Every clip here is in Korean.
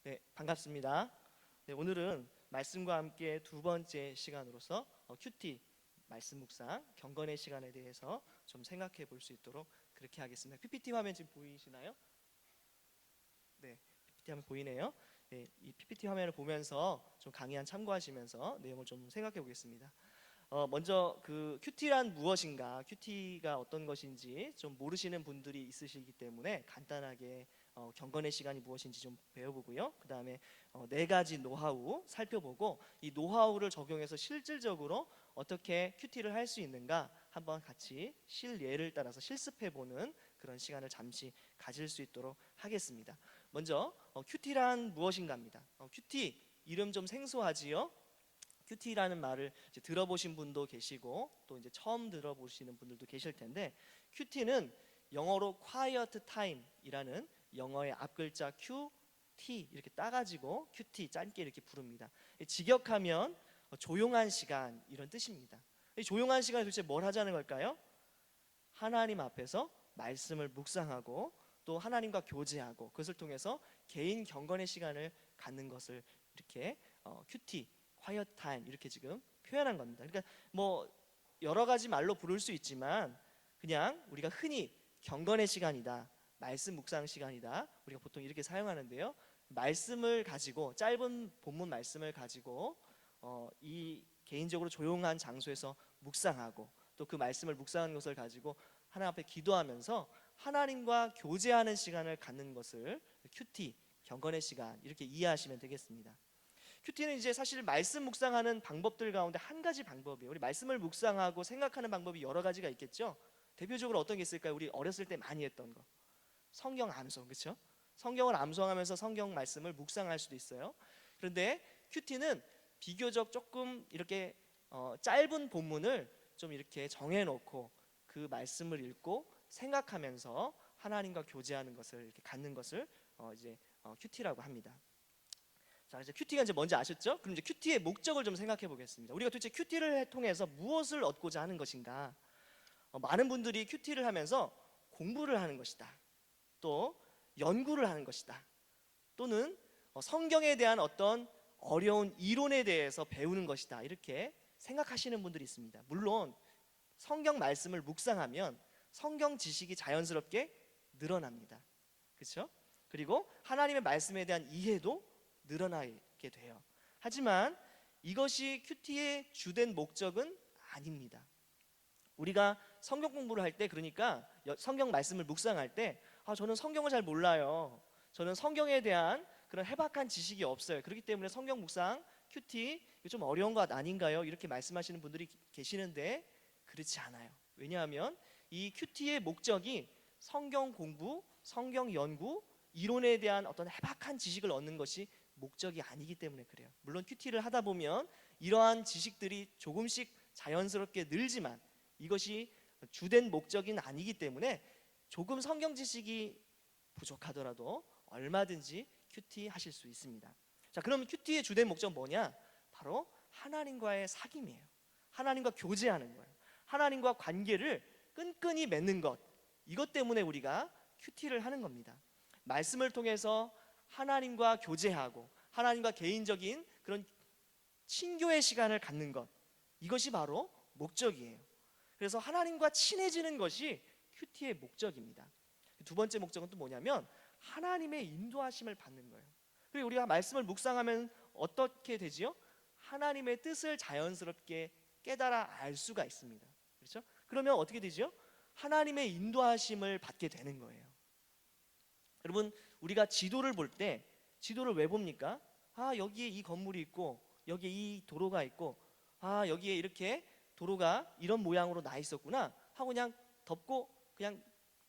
네, 반갑습니다. 네, 오늘은 말씀과 함께 두 번째 시간으로서 큐티 말씀 묵상 경건의 시간에 대해서 좀 생각해 볼 수 있도록 그렇게 하겠습니다. PPT 화면 지금 보이시나요? 네, PPT 화면 보이네요. 네, 이 PPT 화면을 보면서 좀 강의 참고하시면서 내용을 좀 생각해 보겠습니다. 먼저 그 큐티란 무엇인가, 큐티가 어떤 것인지 좀 모르시는 분들이 있으시기 때문에 간단하게 경건의 시간이 무엇인지 좀 배워보고요. 그 다음에 네 가지 노하우 살펴보고 이 노하우를 적용해서 실질적으로 어떻게 큐티를 할 수 있는가 한번 같이 실예를 따라서 실습해보는 그런 시간을 잠시 가질 수 있도록 하겠습니다. 먼저 큐티란 무엇인가입니다. 큐티 이름 좀 생소하지요? 큐티라는 말을 이제 들어보신 분도 계시고 또 이제 처음 들어보시는 분들도 계실 텐데, 큐티는 영어로 quiet time이라는 영어의 앞글자 Q, T 이렇게 따가지고 큐티 짧게 이렇게 부릅니다. 직역하면 조용한 시간 이런 뜻입니다. 이 조용한 시간에 도대체 뭘 하자는 걸까요? 하나님 앞에서 말씀을 묵상하고 또 하나님과 교제하고 그것을 통해서 개인 경건의 시간을 갖는 것을 이렇게 큐티 quiet time 이렇게 지금 표현한 겁니다. 그러니까 뭐 여러 가지 말로 부를 수 있지만 그냥 우리가 흔히 경건의 시간이다, 말씀 묵상 시간이다, 우리가 보통 이렇게 사용하는데요. 말씀을 가지고 짧은 본문 말씀을 가지고 이 개인적으로 조용한 장소에서 묵상하고 또 그 말씀을 묵상하는 것을 가지고 하나님 앞에 기도하면서 하나님과 교제하는 시간을 갖는 것을 큐티 경건의 시간 이렇게 이해하시면 되겠습니다. 큐티는 이제 사실 말씀 묵상하는 방법들 가운데 한 가지 방법이에요. 우리 말씀을 묵상하고 생각하는 방법이 여러 가지가 있겠죠. 대표적으로 어떤 게 있을까요? 우리 어렸을 때 많이 했던 거, 성경 암송, 그렇죠? 성경을 암송하면서 성경 말씀을 묵상할 수도 있어요. 그런데 큐티는 비교적 조금 이렇게 짧은 본문을 좀 이렇게 정해놓고 그 말씀을 읽고 생각하면서 하나님과 교제하는 것을 이렇게 갖는 것을 이제 큐티라고 합니다. 자, 이제 큐티가 이제 뭔지 아셨죠? 그럼 이제 큐티의 목적을 좀 생각해 보겠습니다. 우리가 도대체 큐티를 통해서 무엇을 얻고자 하는 것인가? 많은 분들이 큐티를 하면서 공부를 하는 것이다, 또 연구를 하는 것이다, 또는 성경에 대한 어떤 어려운 이론에 대해서 배우는 것이다 이렇게 생각하시는 분들이 있습니다. 물론 성경 말씀을 묵상하면 성경 지식이 자연스럽게 늘어납니다. 그렇죠? 그리고 하나님의 말씀에 대한 이해도 늘어나게 돼요. 하지만 이것이 큐티의 주된 목적은 아닙니다. 우리가 성경 공부를 할 때, 그러니까 성경 말씀을 묵상할 때 저는 성경을 잘 몰라요, 저는 성경에 대한 그런 해박한 지식이 없어요, 그렇기 때문에 성경 묵상 큐티 이거 좀 어려운 것 아닌가요? 이렇게 말씀하시는 분들이 계시는데 그렇지 않아요. 왜냐하면 이 큐티의 목적이 성경 공부, 성경 연구, 이론에 대한 어떤 해박한 지식을 얻는 것이 목적이 아니기 때문에 그래요. 물론 큐티를 하다 보면 이러한 지식들이 조금씩 자연스럽게 늘지만 이것이 주된 목적인 아니기 때문에 조금 성경 지식이 부족하더라도 얼마든지 큐티 하실 수 있습니다. 자, 그럼 큐티의 주된 목적은 뭐냐? 바로 하나님과의 사귐이에요. 하나님과 교제하는 거예요. 하나님과 관계를 끈끈이 맺는 것, 이것 때문에 우리가 큐티를 하는 겁니다. 말씀을 통해서 하나님과 교제하고 하나님과 개인적인 그런 친교의 시간을 갖는 것, 이것이 바로 목적이에요. 그래서 하나님과 친해지는 것이 큐티의 목적입니다. 두 번째 목적은 또 뭐냐면 하나님의 인도하심을 받는 거예요. 그리고 우리가 말씀을 묵상하면 어떻게 되지요? 하나님의 뜻을 자연스럽게 깨달아 알 수가 있습니다. 그렇죠? 그러면 어떻게 되죠? 하나님의 인도하심을 받게 되는 거예요. 여러분, 우리가 지도를 볼 때 지도를 왜 봅니까? 여기에 이 건물이 있고 여기에 이 도로가 있고 여기에 이렇게 도로가 이런 모양으로 나 있었구나 하고 그냥 덮고 그냥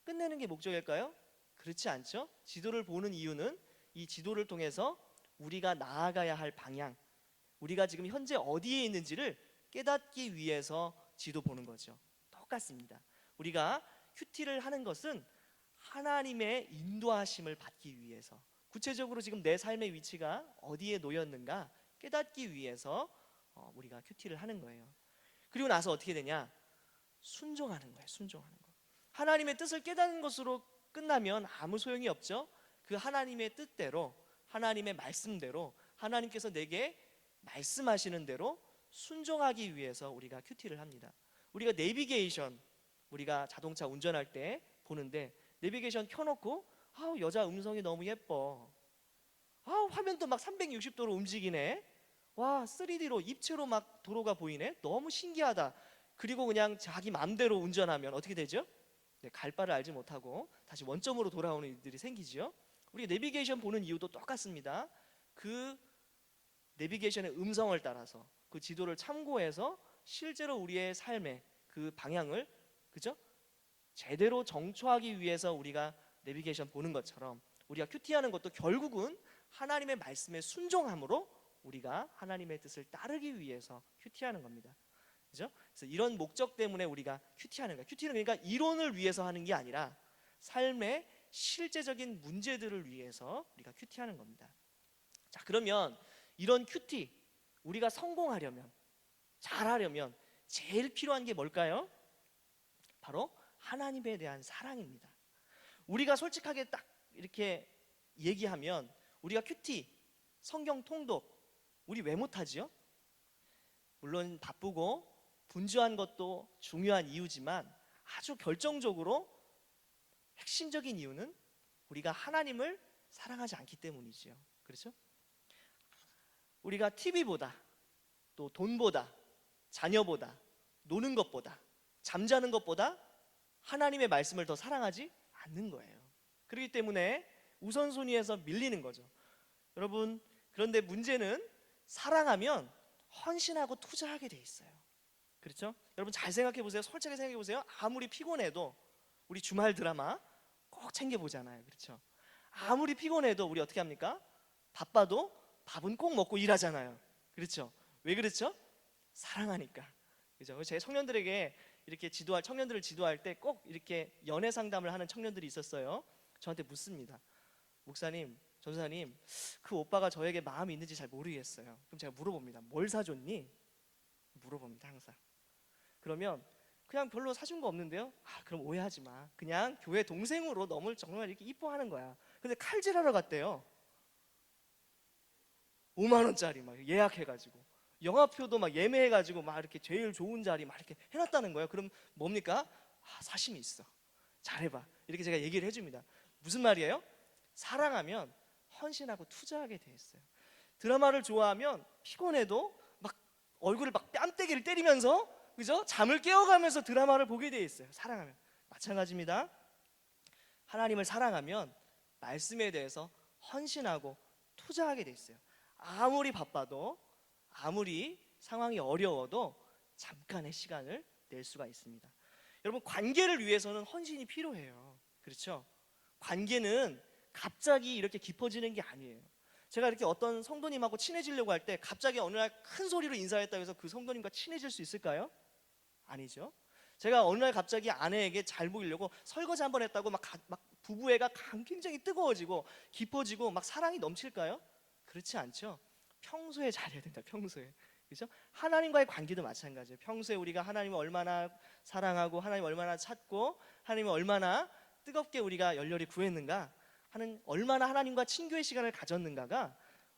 끝내는 게 목적일까요? 그렇지 않죠? 지도를 보는 이유는 이 지도를 통해서 우리가 나아가야 할 방향, 우리가 지금 현재 어디에 있는지를 깨닫기 위해서 지도 보는 거죠. 똑같습니다. 우리가 큐티를 하는 것은 하나님의 인도하심을 받기 위해서, 구체적으로 지금 내 삶의 위치가 어디에 놓였는가 깨닫기 위해서 우리가 큐티를 하는 거예요. 그리고 나서 어떻게 되냐? 순종하는 거예요. 순종하는 거. 하나님의 뜻을 깨닫는 것으로 끝나면 아무 소용이 없죠. 그 하나님의 뜻대로 하나님의 말씀대로 하나님께서 내게 말씀하시는 대로 순종하기 위해서 우리가 큐티를 합니다. 우리가 내비게이션, 우리가 자동차 운전할 때 보는데 내비게이션 켜놓고 여자 음성이 너무 예뻐, 화면도 막 360도로 움직이네, 와 3D로 입체로 막 도로가 보이네, 너무 신기하다. 그리고 그냥 자기 맘대로 운전하면 어떻게 되죠? 네, 갈 바를 알지 못하고 다시 원점으로 돌아오는 일들이 생기지요. 우리 내비게이션 보는 이유도 똑같습니다. 그 내비게이션의 음성을 따라서 그 지도를 참고해서 실제로 우리의 삶의 그 방향을, 그죠? 제대로 정초하기 위해서 우리가 내비게이션 보는 것처럼 우리가 큐티하는 것도 결국은 하나님의 말씀에 순종함으로 우리가 하나님의 뜻을 따르기 위해서 큐티하는 겁니다. 그죠? 그래서 이런 목적 때문에 우리가 큐티하는 거예요. 큐티는 그러니까 이론을 위해서 하는 게 아니라 삶의 실제적인 문제들을 위해서 우리가 큐티하는 겁니다. 자, 그러면 이런 큐티, 우리가 성공하려면, 잘하려면 제일 필요한 게 뭘까요? 바로 하나님에 대한 사랑입니다. 우리가 솔직하게 딱 이렇게 얘기하면 우리가 큐티, 성경 통독, 우리 왜 못하지요? 물론 바쁘고 분주한 것도 중요한 이유지만 아주 결정적으로 핵심적인 이유는 우리가 하나님을 사랑하지 않기 때문이지요. 그렇죠? 우리가 TV보다, 또 돈보다, 자녀보다, 노는 것보다, 잠자는 것보다 하나님의 말씀을 더 사랑하지 않는 거예요. 그렇기 때문에 우선순위에서 밀리는 거죠. 여러분, 그런데 문제는 사랑하면 헌신하고 투자하게 돼 있어요. 그렇죠? 여러분 잘 생각해 보세요. 솔직하게 생각해 보세요. 아무리 피곤해도 우리 주말 드라마 꼭 챙겨 보잖아요. 그렇죠? 아무리 피곤해도 우리 어떻게 합니까? 바빠도 밥은 꼭 먹고 일하잖아요. 그렇죠? 왜 그렇죠? 사랑하니까. 그죠? 제 청년들에게 이렇게 청년들을 지도할 때 꼭 이렇게 연애 상담을 하는 청년들이 있었어요. 저한테 묻습니다. 목사님, 전사님, 그 오빠가 저에게 마음이 있는지 잘 모르겠어요. 그럼 제가 물어봅니다. 뭘 사줬니? 물어봅니다, 항상. 그러면 그냥 별로 사준 거 없는데요? 그럼 오해하지 마. 그냥 교회 동생으로 너무 정말 이렇게 이뻐하는 거야. 근데 칼질하러 갔대요. 5만 원짜리 막 예약해가지고, 영화표도 막 예매해가지고 막 이렇게 제일 좋은 자리 막 이렇게 해놨다는 거예요. 그럼 뭡니까? 사심이 있어. 잘해봐. 이렇게 제가 얘기를 해줍니다. 무슨 말이에요? 사랑하면 헌신하고 투자하게 돼 있어요. 드라마를 좋아하면 피곤해도 막 얼굴을 막 뺨때기를 때리면서, 그죠? 잠을 깨워가면서 드라마를 보게 돼 있어요. 사랑하면. 마찬가지입니다. 하나님을 사랑하면 말씀에 대해서 헌신하고 투자하게 돼 있어요. 아무리 바빠도, 아무리 상황이 어려워도 잠깐의 시간을 낼 수가 있습니다. 여러분, 관계를 위해서는 헌신이 필요해요. 그렇죠? 관계는 갑자기 이렇게 깊어지는 게 아니에요. 제가 이렇게 어떤 성도님하고 친해지려고 할 때 갑자기 어느 날 큰 소리로 인사했다고 해서 그 성도님과 친해질 수 있을까요? 아니죠. 제가 어느 날 갑자기 아내에게 잘 보이려고 설거지 한번 했다고 막 부부애가 굉장히 뜨거워지고 깊어지고 막 사랑이 넘칠까요? 그렇지 않죠. 평소에 잘해야 된다. 평소에. 그렇죠? 하나님과의 관계도 마찬가지예요. 평소에 우리가 하나님을 얼마나 사랑하고 하나님을 얼마나 찾고 하나님을 얼마나 뜨겁게 우리가 열렬히 구했는가 하는, 얼마나 하나님과 친교의 시간을 가졌는가가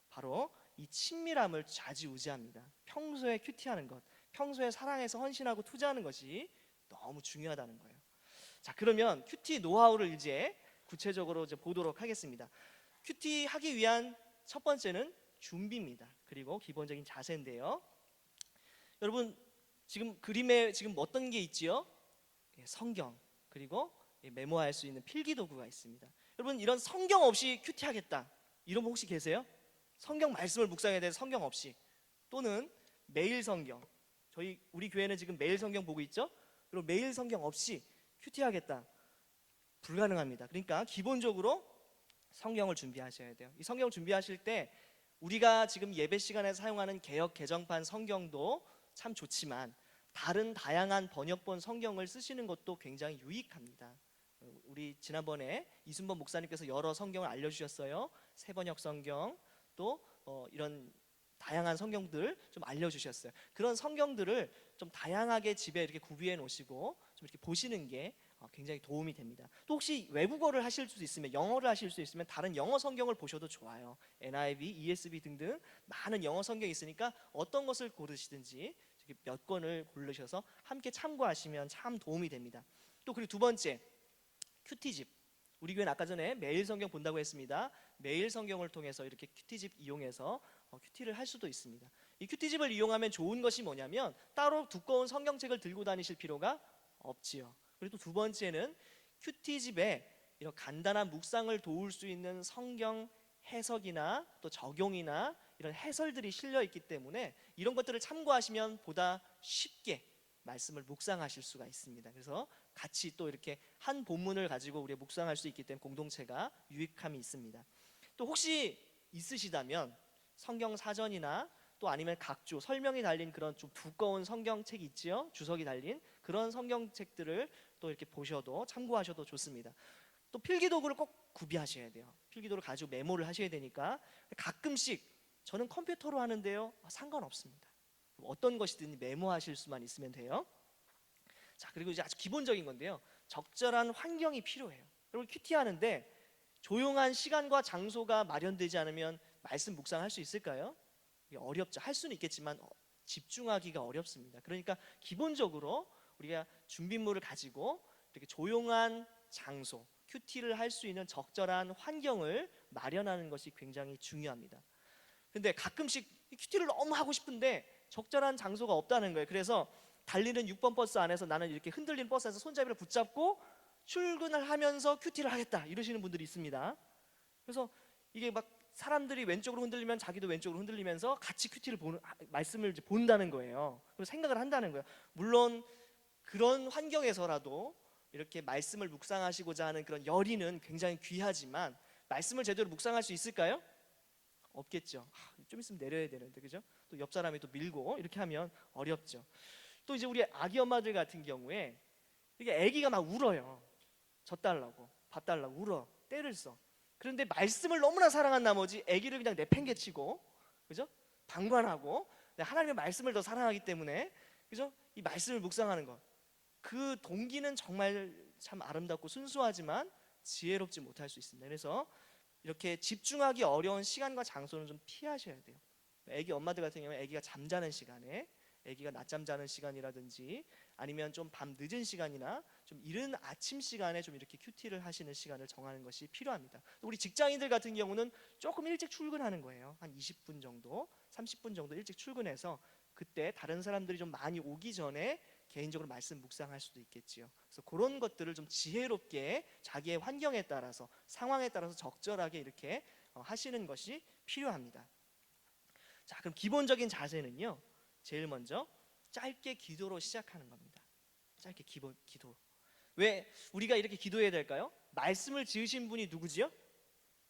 바로 이 친밀함을 좌지우지합니다. 평소에 큐티하는 것, 평소에 사랑해서 헌신하고 투자하는 것이 너무 중요하다는 거예요. 자, 그러면 큐티 노하우를 이제 구체적으로 이제 보도록 하겠습니다. 큐티 하기 위한 첫 번째는 준비입니다. 그리고 기본적인 자세인데요. 여러분, 지금 그림에 지금 어떤 게 있지요? 성경, 그리고 메모할 수 있는 필기도구가 있습니다. 여러분, 이런 성경 없이 큐티하겠다 이런 분 혹시 계세요? 성경 말씀을 묵상해야 되는 성경 없이, 또는 매일 성경, 우리 교회는 지금 매일 성경 보고 있죠? 그리고 매일 성경 없이 큐티하겠다, 불가능합니다. 그러니까 기본적으로 성경을 준비하셔야 돼요. 이 성경을 준비하실 때 우리가 지금 예배 시간에 사용하는 개역 개정판 성경도 참 좋지만 다른 다양한 번역본 성경을 쓰시는 것도 굉장히 유익합니다. 우리 지난번에 이순범 목사님께서 여러 성경을 알려주셨어요. 새번역 성경, 또 이런 다양한 성경들 좀 알려주셨어요. 그런 성경들을 좀 다양하게 집에 이렇게 구비해 놓으시고 좀 이렇게 보시는 게 굉장히 도움이 됩니다. 또 혹시 외국어를 하실 수 있으면, 영어를 하실 수 있으면 다른 영어 성경을 보셔도 좋아요. NIV, ESV 등등 많은 영어 성경이 있으니까 어떤 것을 고르시든지 몇 권을 고르셔서 함께 참고하시면 참 도움이 됩니다. 또 그리고 두 번째, 큐티집. 우리 교회는 아까 전에 매일 성경 본다고 했습니다. 매일 성경을 통해서 이렇게 큐티집 이용해서 큐티를 할 수도 있습니다. 이 큐티집을 이용하면 좋은 것이 뭐냐면 따로 두꺼운 성경책을 들고 다니실 필요가 없지요. 그리고 또 두 번째는 큐티집에 이런 간단한 묵상을 도울 수 있는 성경 해석이나 또 적용이나 이런 해설들이 실려 있기 때문에 이런 것들을 참고하시면 보다 쉽게 말씀을 묵상하실 수가 있습니다. 그래서 같이 또 이렇게 한 본문을 가지고 우리가 묵상할 수 있기 때문에 공동체가 유익함이 있습니다. 또 혹시 있으시다면 성경 사전이나 또 아니면 각주 설명이 달린 그런 좀 두꺼운 성경책이 있지요. 주석이 달린 그런 성경책들을 또 이렇게 보셔도 참고하셔도 좋습니다. 또 필기도구를 꼭 구비하셔야 돼요. 필기도를 가지고 메모를 하셔야 되니까. 가끔씩 저는 컴퓨터로 하는데요, 상관없습니다. 어떤 것이든 메모하실 수만 있으면 돼요. 자, 그리고 이제 아주 기본적인 건데요, 적절한 환경이 필요해요. 여러분 큐티 하는데 조용한 시간과 장소가 마련되지 않으면 말씀 묵상할 수 있을까요? 이게 어렵죠. 할 수는 있겠지만 집중하기가 어렵습니다. 그러니까 기본적으로 우리가 준비물을 가지고 이렇게 조용한 장소, 큐티를 할 수 있는 적절한 환경을 마련하는 것이 굉장히 중요합니다. 근데 가끔씩 큐티를 너무 하고 싶은데 적절한 장소가 없다는 거예요. 그래서 달리는 6번 버스 안에서 나는 이렇게 흔들리는 버스 안에서 손잡이를 붙잡고 출근을 하면서 큐티를 하겠다 이러시는 분들이 있습니다. 그래서 이게 막 사람들이 왼쪽으로 흔들리면 자기도 왼쪽으로 흔들리면서 같이 큐티를 보는, 말씀을 이제 본다는 거예요. 그리고 생각을 한다는 거예요. 물론 그런 환경에서라도 이렇게 말씀을 묵상하시고자 하는 그런 열의는 굉장히 귀하지만 말씀을 제대로 묵상할 수 있을까요? 없겠죠. 좀 있으면 내려야 되는데, 그죠? 또 옆 사람이 또 밀고 이렇게 하면 어렵죠. 또 이제 우리 아기 엄마들 같은 경우에 이게 아기가 막 울어요. 젖 달라고, 밥 달라고 울어, 떼를 써. 그런데 말씀을 너무나 사랑한 나머지 아기를 그냥 내팽개치고, 그죠? 방관하고 하나님의 말씀을 더 사랑하기 때문에, 그죠? 이 말씀을 묵상하는 것, 그 동기는 정말 참 아름답고 순수하지만 지혜롭지 못할 수 있습니다. 그래서 이렇게 집중하기 어려운 시간과 장소는 좀 피하셔야 돼요. 아기 엄마들 같은 경우에 아기가 잠자는 시간에, 아기가 낮잠 자는 시간이라든지 아니면 좀 밤 늦은 시간이나 좀 이른 아침 시간에 좀 이렇게 큐티를 하시는 시간을 정하는 것이 필요합니다. 우리 직장인들 같은 경우는 조금 일찍 출근하는 거예요. 한 20분 정도, 30분 정도 일찍 출근해서 그때 다른 사람들이 좀 많이 오기 전에 개인적으로 말씀 묵상할 수도 있겠지요. 그래서 그런 것들을 좀 지혜롭게 자기의 환경에 따라서, 상황에 따라서 적절하게 이렇게 하시는 것이 필요합니다. 자, 그럼 기본적인 자세는요, 제일 먼저 짧게 기도로 시작하는 겁니다. 짧게 기도. 왜 우리가 이렇게 기도해야 될까요? 말씀을 지으신 분이 누구지요?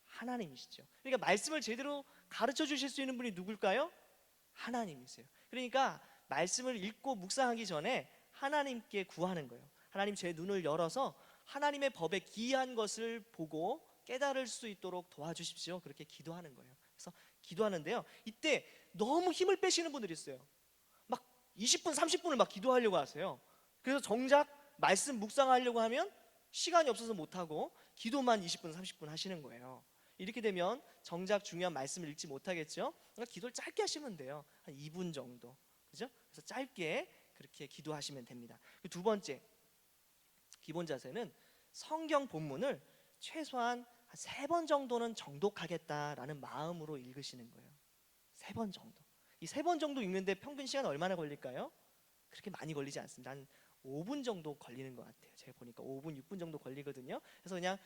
하나님이시죠. 그러니까 말씀을 제대로 가르쳐 주실 수 있는 분이 누굴까요? 하나님이세요. 그러니까 말씀을 읽고 묵상하기 전에 하나님께 구하는 거예요. 하나님, 제 눈을 열어서 하나님의 법에 기이한 것을 보고 깨달을 수 있도록 도와주십시오. 그렇게 기도하는 거예요. 그래서 기도하는데요, 이때 너무 힘을 빼시는 분들이 있어요. 막 20분, 30분을 막 기도하려고 하세요. 그래서 정작 말씀 묵상하려고 하면 시간이 없어서 못하고 기도만 20분, 30분 하시는 거예요. 이렇게 되면 정작 중요한 말씀을 읽지 못하겠죠. 그러니까 기도를 짧게 하시면 돼요. 한 2분 정도, 그죠? 그래서 짧게 그렇게 기도하시면 됩니다. 두 번째 기본 자세는 성경 본문을 최소한 한 3번 정도는 정독하겠다라는 마음으로 읽으시는 거예요. 3번 정도. 이 3번 정도 읽는데 평균 시간 얼마나 걸릴까요? 그렇게 많이 걸리지 않습니다. 한 5분 정도 걸리는 것 같아요. 제가 보니까 5분, 6분 정도 걸리거든요. 그래서 그냥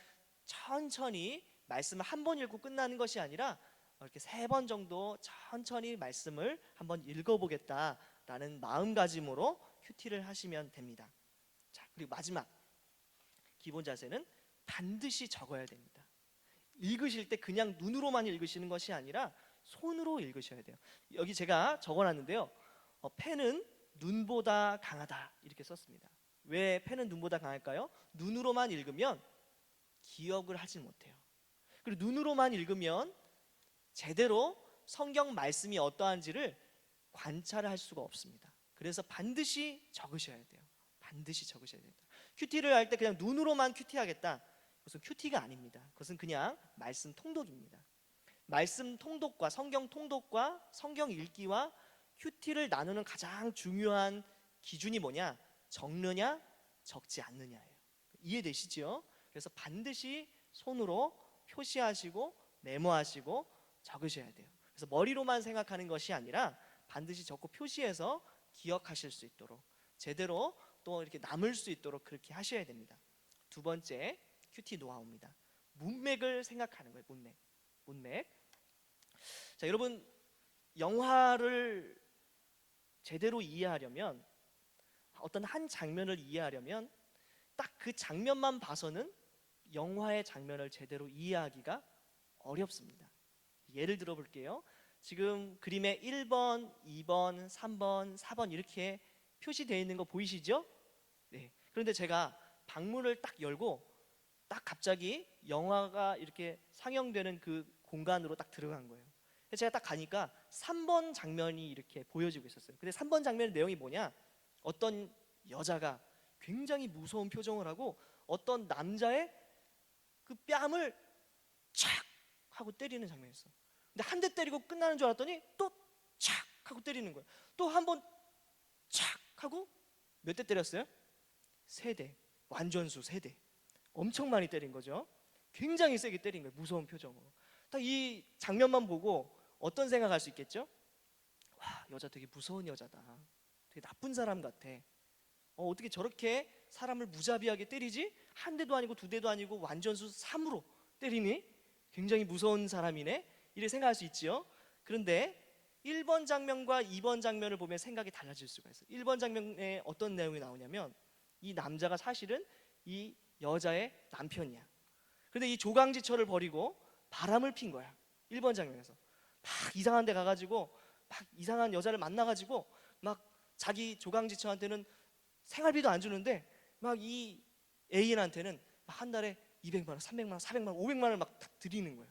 천천히 말씀을 한 번 읽고 끝나는 것이 아니라 이렇게 3번 정도 천천히 말씀을 한번 읽어보겠다라는 마음가짐으로 큐티를 하시면 됩니다. 자, 그리고 마지막 기본 자세는 반드시 적어야 됩니다. 읽으실 때 그냥 눈으로만 읽으시는 것이 아니라 손으로 읽으셔야 돼요. 여기 제가 적어놨는데요, 펜은 눈보다 강하다 이렇게 썼습니다. 왜 펜은 눈보다 강할까요? 눈으로만 읽으면 기억을 하지 못해요. 그리고 눈으로만 읽으면 제대로 성경 말씀이 어떠한지를 관찰할 수가 없습니다. 그래서 반드시 적으셔야 돼요. 반드시 적으셔야 됩니다. 큐티를 할 때 그냥 눈으로만 큐티하겠다. 그것은 큐티가 아닙니다. 그것은 그냥 말씀 통독입니다. 말씀 통독과 성경 통독과 성경 읽기와 큐티를 나누는 가장 중요한 기준이 뭐냐? 적느냐 적지 않느냐예요. 이해되시죠? 그래서 반드시 손으로 표시하시고 메모하시고 적으셔야 돼요. 그래서 머리로만 생각하는 것이 아니라 반드시 적고 표시해서 기억하실 수 있도록 제대로 또 이렇게 남을 수 있도록 그렇게 하셔야 됩니다. 두 번째 큐티 노하우입니다. 문맥을 생각하는 거예요. 문맥. 자, 여러분, 영화를 제대로 이해하려면, 어떤 한 장면을 이해하려면 딱 그 장면만 봐서는 영화의 장면을 제대로 이해하기가 어렵습니다. 예를 들어 볼게요. 지금 그림에 1번, 2번, 3번, 4번 이렇게 표시되어 있는 거 보이시죠? 네. 그런데 제가 방문을 딱 열고 딱 갑자기 영화가 이렇게 상영되는 그 공간으로 딱 들어간 거예요. 제가 딱 가니까 3번 장면이 이렇게 보여지고 있었어요. 근데 3번 장면의 내용이 뭐냐? 어떤 여자가 굉장히 무서운 표정을 하고 어떤 남자의 그 뺨을 착 하고 때리는 장면이었어요. 근데 한 대 때리고 끝나는 줄 알았더니 또 착 하고 때리는 거예요. 또 한 번 착 하고 몇 대 때렸어요? 3대. 완전수 3대. 엄청 많이 때린 거죠. 굉장히 세게 때린 거예요. 무서운 표정으로. 딱 이 장면만 보고 어떤 생각할 수 있겠죠? 와, 여자 되게 무서운 여자다. 되게 나쁜 사람 같아. 어떻게 저렇게 사람을 무자비하게 때리지? 한 대도 아니고 두 대도 아니고 완전수 3으로 때리니? 굉장히 무서운 사람이네. 이렇게 생각할 수 있지요. 그런데 1번 장면과 2번 장면을 보면 생각이 달라질 수가 있어요. 1번 장면에 어떤 내용이 나오냐면 이 남자가 사실은 이 여자의 남편이야. 그런데 이 조강지처를 버리고 바람을 핀 거야. 1번 장면에서 막 이상한 데 가가지고 막 이상한 여자를 만나가지고 막 자기 조강지처한테는 생활비도 안 주는데 막 이 애인한테는 한 달에 200만 원, 300만 원, 400만 원, 500만 원을 막 드리는 거예요.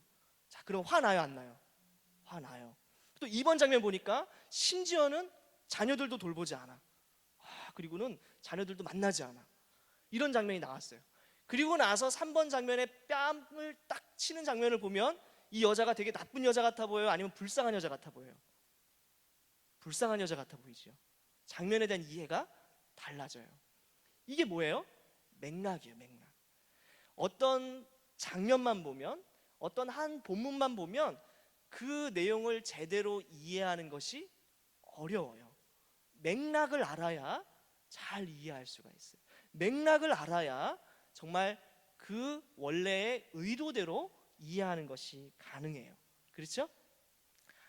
자, 그럼 화나요, 안 나요? 화나요. 또 2번 장면 보니까 심지어는 자녀들도 돌보지 않아. 그리고는 자녀들도 만나지 않아. 이런 장면이 나왔어요. 그리고 나서 3번 장면에 뺨을 딱 치는 장면을 보면 이 여자가 되게 나쁜 여자 같아 보여요? 아니면 불쌍한 여자 같아 보여요? 불쌍한 여자 같아 보이죠. 장면에 대한 이해가 달라져요. 이게 뭐예요? 맥락이에요, 맥락. 어떤 장면만 보면, 어떤 한 본문만 보면 그 내용을 제대로 이해하는 것이 어려워요. 맥락을 알아야 잘 이해할 수가 있어요. 맥락을 알아야 정말 그 원래의 의도대로 이해하는 것이 가능해요. 그렇죠?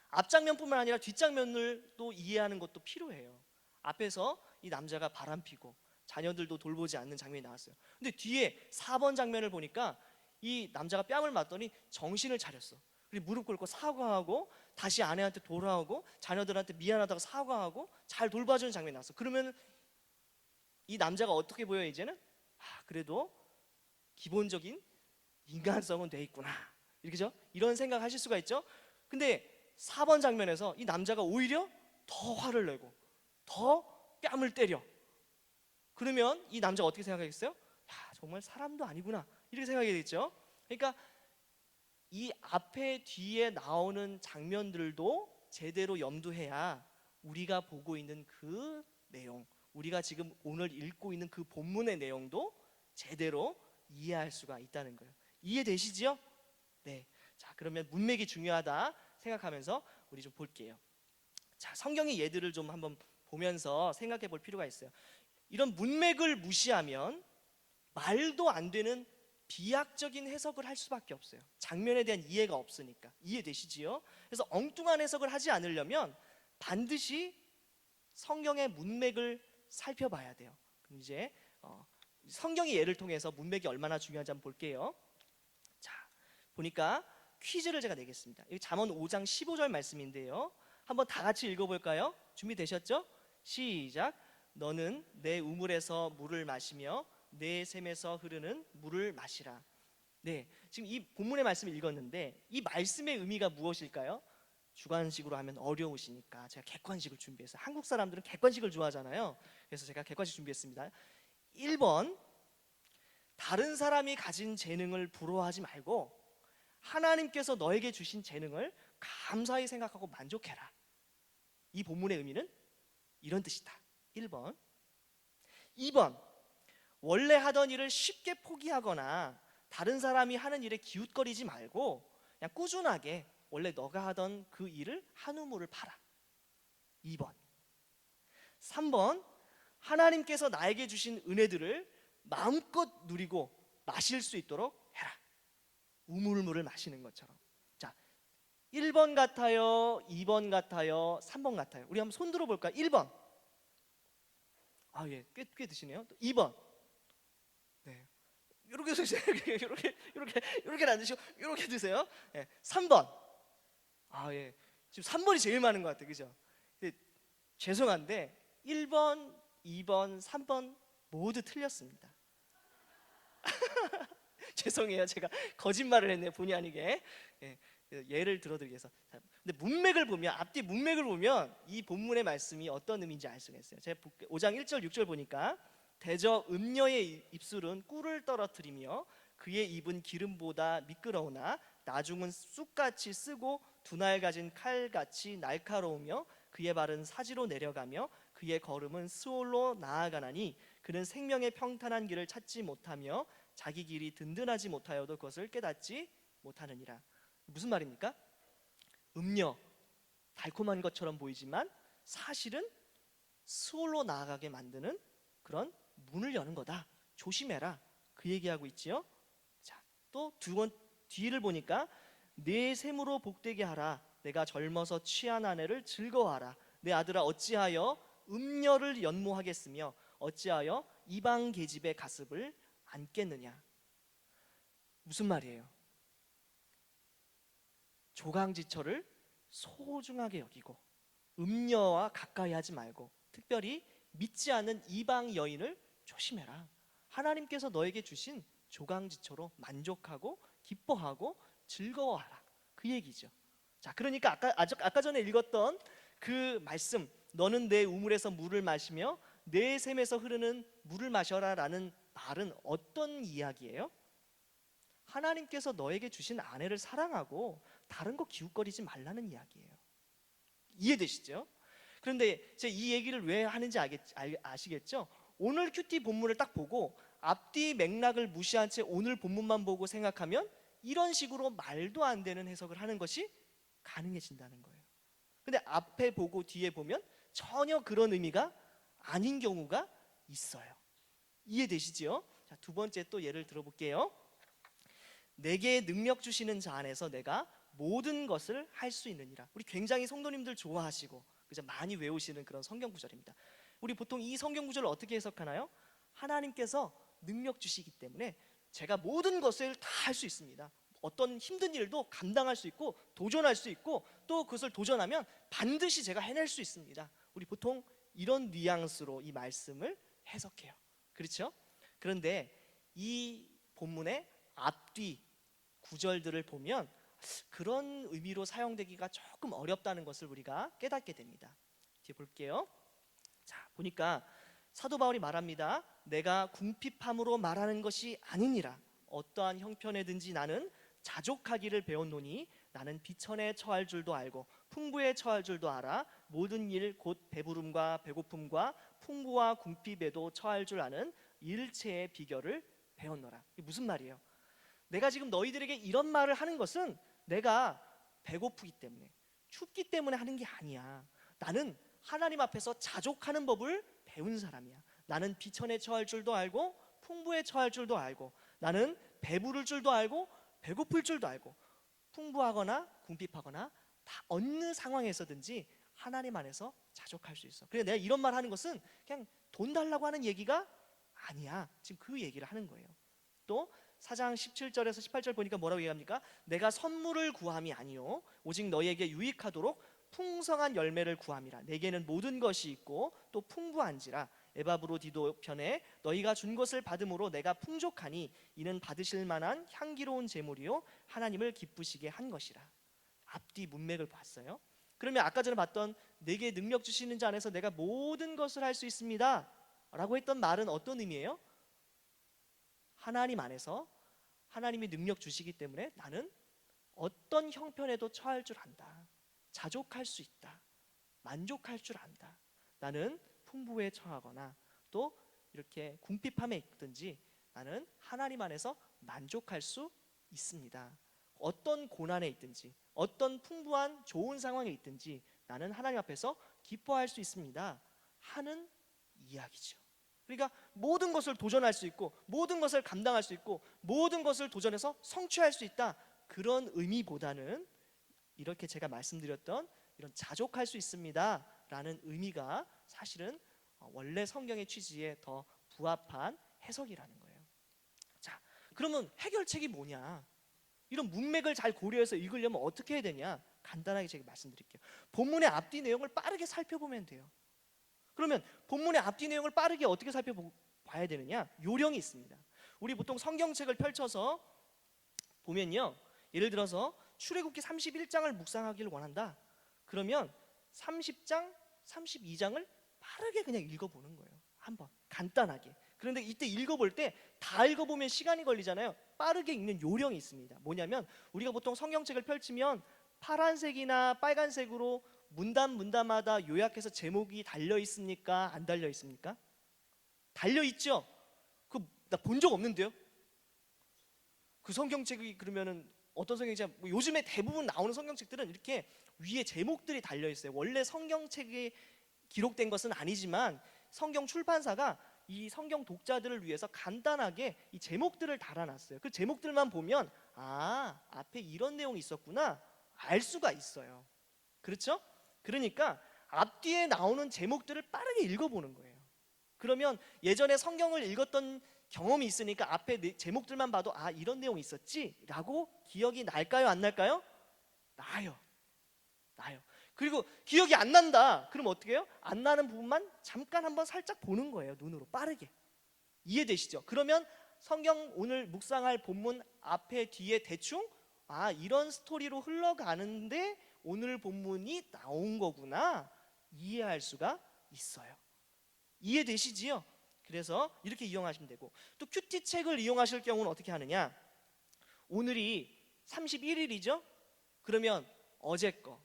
앞장면뿐만 아니라 뒷장면을 또 이해하는 것도 필요해요. 앞에서 이 남자가 바람피고 자녀들도 돌보지 않는 장면이 나왔어요. 근데 뒤에 4번 장면을 보니까 이 남자가 뺨을 맞더니 정신을 차렸어. 그리고 무릎 꿇고 사과하고 다시 아내한테 돌아오고 자녀들한테 미안하다고 사과하고 잘 돌봐주는 장면이 나왔어. 그러면 이 남자가 어떻게 보여요? 이제는 그래도 기본적인 인간성은 돼 있구나. 이렇게죠? 이런 생각 하실 수가 있죠? 근데 4번 장면에서 이 남자가 오히려 더 화를 내고 더 뺨을 때려. 그러면 이 남자가 어떻게 생각하겠어요? 야, 정말 사람도 아니구나. 이렇게 생각하겠죠? 그러니까 이 앞에 뒤에 나오는 장면들도 제대로 염두해야 우리가 보고 있는 그 내용, 우리가 지금 오늘 읽고 있는 그 본문의 내용도 제대로 이해할 수가 있다는 거예요. 이해되시지요? 네. 자, 그러면 문맥이 중요하다 생각하면서 우리 좀 볼게요. 자, 성경의 예들을 좀 한번 보면서 생각해 볼 필요가 있어요. 이런 문맥을 무시하면 말도 안 되는 비약적인 해석을 할 수밖에 없어요. 장면에 대한 이해가 없으니까. 이해되시지요? 그래서 엉뚱한 해석을 하지 않으려면 반드시 성경의 문맥을 살펴봐야 돼요. 그럼 이제 성경의 예를 통해서 문맥이 얼마나 중요한지 한번 볼게요. 자, 보니까 퀴즈를 제가 내겠습니다. 이 잠언 5장 15절 말씀인데요. 한번 다 같이 읽어볼까요? 준비되셨죠? 시작. 너는 내 우물에서 물을 마시며 내 샘에서 흐르는 물을 마시라. 네, 지금 이 본문의 말씀을 읽었는데 이 말씀의 의미가 무엇일까요? 주관식으로 하면 어려우시니까 제가 객관식을 준비했어요. 한국 사람들은 객관식을 좋아하잖아요. 그래서 제가 객관식 준비했습니다. 1번 다른 사람이 가진 재능을 부러워하지 말고 하나님께서 너에게 주신 재능을 감사히 생각하고 만족해라. 이 본문의 의미는 이런 뜻이다. 1번. 2번. 원래 하던 일을 쉽게 포기하거나 다른 사람이 하는 일에 기웃거리지 말고 그냥 꾸준하게 원래 너가 하던 그 일을 한 우물을 파라. 2번. 3번. 하나님께서 나에게 주신 은혜들을 마음껏 누리고 마실 수 있도록 해라. 우물물을 마시는 것처럼. 자, 1번 같아요? 2번 같아요? 3번 같아요? 우리 한번 손 들어볼까요? 1번. 아, 예, 꽤 드시네요. 또 2번. 네, 이렇게 드세요. 이렇게 안 드시고 이렇게 드세요. 예, 3번. 아, 예, 지금 3번이 제일 많은 것 같아요, 그죠? 근데 죄송한데 1번, 2번, 3번 모두 틀렸습니다. 죄송해요, 제가 거짓말을 했네요, 본의 아니게. 예, 예를 들어드리기 위해서. 근데 문맥을 보면, 앞뒤 문맥을 보면 이 본문의 말씀이 어떤 의미인지 알 수가 있어요. 제가 5장 1절 6절 보니까 대저 음녀의 입술은 꿀을 떨어뜨리며 그의 입은 기름보다 미끄러우나 나중은 쑥같이 쓰고 두날 가진 칼같이 날카로우며 그의 발은 사지로 내려가며 그의 걸음은 스올로 나아가나니 그는 생명의 평탄한 길을 찾지 못하며 자기 길이 든든하지 못하여도 그것을 깨닫지 못하느니라. 무슨 말입니까? 음료, 달콤한 것처럼 보이지만 사실은 스올로 나아가게 만드는 그런 문을 여는 거다. 조심해라. 그 얘기하고 있지요. 자, 또 뒤를 보니까 내 셈으로 복되게 하라. 내가 젊어서 취한 아내를 즐거워하라. 내 아들아 어찌하여 음녀를 연모하겠으며 어찌하여 이방 계집의 가습을 안겠느냐. 무슨 말이에요? 조강지처를 소중하게 여기고 음녀와 가까이 하지 말고 특별히 믿지 않는 이방 여인을 조심해라. 하나님께서 너에게 주신 조강지처로 만족하고 기뻐하고 즐거워하라. 그 얘기죠. 자, 그러니까 아까 전에 읽었던 그 말씀, 너는 내 우물에서 물을 마시며 내 샘에서 흐르는 물을 마셔라라는 말은 어떤 이야기예요? 하나님께서 너에게 주신 아내를 사랑하고 다른 거 기웃거리지 말라는 이야기예요. 이해되시죠? 그런데 제가 이 얘기를 왜 하는지 아시겠죠? 오늘 큐티 본문을 딱 보고 앞뒤 맥락을 무시한 채 오늘 본문만 보고 생각하면 이런 식으로 말도 안 되는 해석을 하는 것이 가능해진다는 거예요. 근데 앞에 보고 뒤에 보면 전혀 그런 의미가 아닌 경우가 있어요. 이해되시지요? 자, 두 번째 또 예를 들어볼게요. 내게 능력 주시는 자 안에서 내가 모든 것을 할 수 있느니라. 우리 굉장히 성도님들 좋아하시고 그죠? 많이 외우시는 그런 성경 구절입니다. 우리 보통 이 성경 구절을 어떻게 해석하나요? 하나님께서 능력 주시기 때문에 제가 모든 것을 다 할 수 있습니다. 어떤 힘든 일도 감당할 수 있고 도전할 수 있고 또 그것을 도전하면 반드시 제가 해낼 수 있습니다. 우리 보통 이런 뉘앙스로 이 말씀을 해석해요. 그렇죠? 그런데 이 본문의 앞뒤 구절들을 보면 그런 의미로 사용되기가 조금 어렵다는 것을 우리가 깨닫게 됩니다. 뒤에 볼게요. 자, 보니까 사도 바울이 말합니다. 내가 궁핍함으로 말하는 것이 아니니라. 어떠한 형편에든지 나는 자족하기를 배웠노니 나는 비천에 처할 줄도 알고 풍부에 처할 줄도 알아. 모든 일 곧 배부름과 배고픔과 풍부와 궁핍에도 처할 줄 아는 일체의 비결을 배웠노라. 이게 무슨 말이에요? 내가 지금 너희들에게 이런 말을 하는 것은 내가 배고프기 때문에 춥기 때문에 하는 게 아니야. 나는 하나님 앞에서 자족하는 법을 배운 사람이야. 나는 비천에 처할 줄도 알고 풍부에 처할 줄도 알고 나는 배부를 줄도 알고 배고플 줄도 알고 풍부하거나 궁핍하거나 다 어느 상황에서든지 하나님 안에서 자족할 수 있어. 그래 내가 이런 말 하는 것은 그냥 돈 달라고 하는 얘기가 아니야. 지금 그 얘기를 하는 거예요. 또 4장 17절에서 18절 보니까 뭐라고 얘기합니까? 내가 선물을 구함이 아니요 오직 너희에게 유익하도록 풍성한 열매를 구함이라. 내게는 모든 것이 있고 또 풍부한지라. 에바브로디도 편에 너희가 준 것을 받음으로 내가 풍족하니 이는 받으실 만한 향기로운 제물이요 하나님을 기쁘시게 한 것이라. 앞뒤 문맥을 봤어요. 그러면 아까 전에 봤던 내게 능력 주시는 자 안에서 내가 모든 것을 할 수 있습니다 라고 했던 말은 어떤 의미예요? 하나님 안에서 하나님이 능력 주시기 때문에 나는 어떤 형편에도 처할 줄 안다. 자족할 수 있다. 만족할 줄 안다. 나는 풍부에 처하거나 또 이렇게 궁핍함에 있든지 나는 하나님 안에서 만족할 수 있습니다. 어떤 고난에 있든지 어떤 풍부한 좋은 상황에 있든지 나는 하나님 앞에서 기뻐할 수 있습니다 하는 이야기죠. 그러니까 모든 것을 도전할 수 있고 모든 것을 감당할 수 있고 모든 것을 도전해서 성취할 수 있다, 그런 의미보다는 이렇게 제가 말씀드렸던 이런 자족할 수 있습니다 라는 의미가 사실은 원래 성경의 취지에 더 부합한 해석이라는 거예요. 자, 그러면 해결책이 뭐냐? 이런 문맥을 잘 고려해서 읽으려면 어떻게 해야 되냐? 간단하게 제가 말씀드릴게요. 본문의 앞뒤 내용을 빠르게 살펴보면 돼요. 그러면 본문의 앞뒤 내용을 빠르게 어떻게 살펴봐야 되느냐? 요령이 있습니다. 우리 보통 성경책을 펼쳐서 보면요, 예를 들어서 출애굽기 31장을 묵상하기를 원한다. 그러면 30장, 32장을 빠르게 그냥 읽어보는 거예요. 한번 간단하게. 그런데 이때 읽어볼 때 다 읽어보면 시간이 걸리잖아요. 빠르게 읽는 요령이 있습니다. 뭐냐면 우리가 보통 성경책을 펼치면 파란색이나 빨간색으로 문단마다 요약해서 제목이 달려 있습니까? 안 달려 있습니까? 달려 있죠? 그 나 본 적 없는데요. 그 성경책이 그러면은 어떤 성경책? 뭐 요즘에 대부분 나오는 성경책들은 이렇게 위에 제목들이 달려 있어요. 원래 성경책에 기록된 것은 아니지만 성경 출판사가 이 성경 독자들을 위해서 간단하게 이 제목들을 달아놨어요. 그 제목들만 보면 아, 앞에 이런 내용이 있었구나 알 수가 있어요. 그렇죠? 그러니까 앞뒤에 나오는 제목들을 빠르게 읽어보는 거예요. 그러면 예전에 성경을 읽었던 경험이 있으니까 앞에 제목들만 봐도 아, 이런 내용이 있었지 라고 기억이 날까요? 안 날까요? 나요. 그리고 기억이 안 난다. 그럼 어떻게 해요? 안 나는 부분만 잠깐 한번 살짝 보는 거예요. 눈으로 빠르게. 이해되시죠? 그러면 성경 오늘 묵상할 본문 앞에 뒤에 대충 아, 이런 스토리로 흘러가는데 오늘 본문이 나온 거구나 이해할 수가 있어요. 이해되시지요? 그래서 이렇게 이용하시면 되고, 또 큐티 책을 이용하실 경우는 어떻게 하느냐? 오늘이 31일이죠? 그러면 어제 거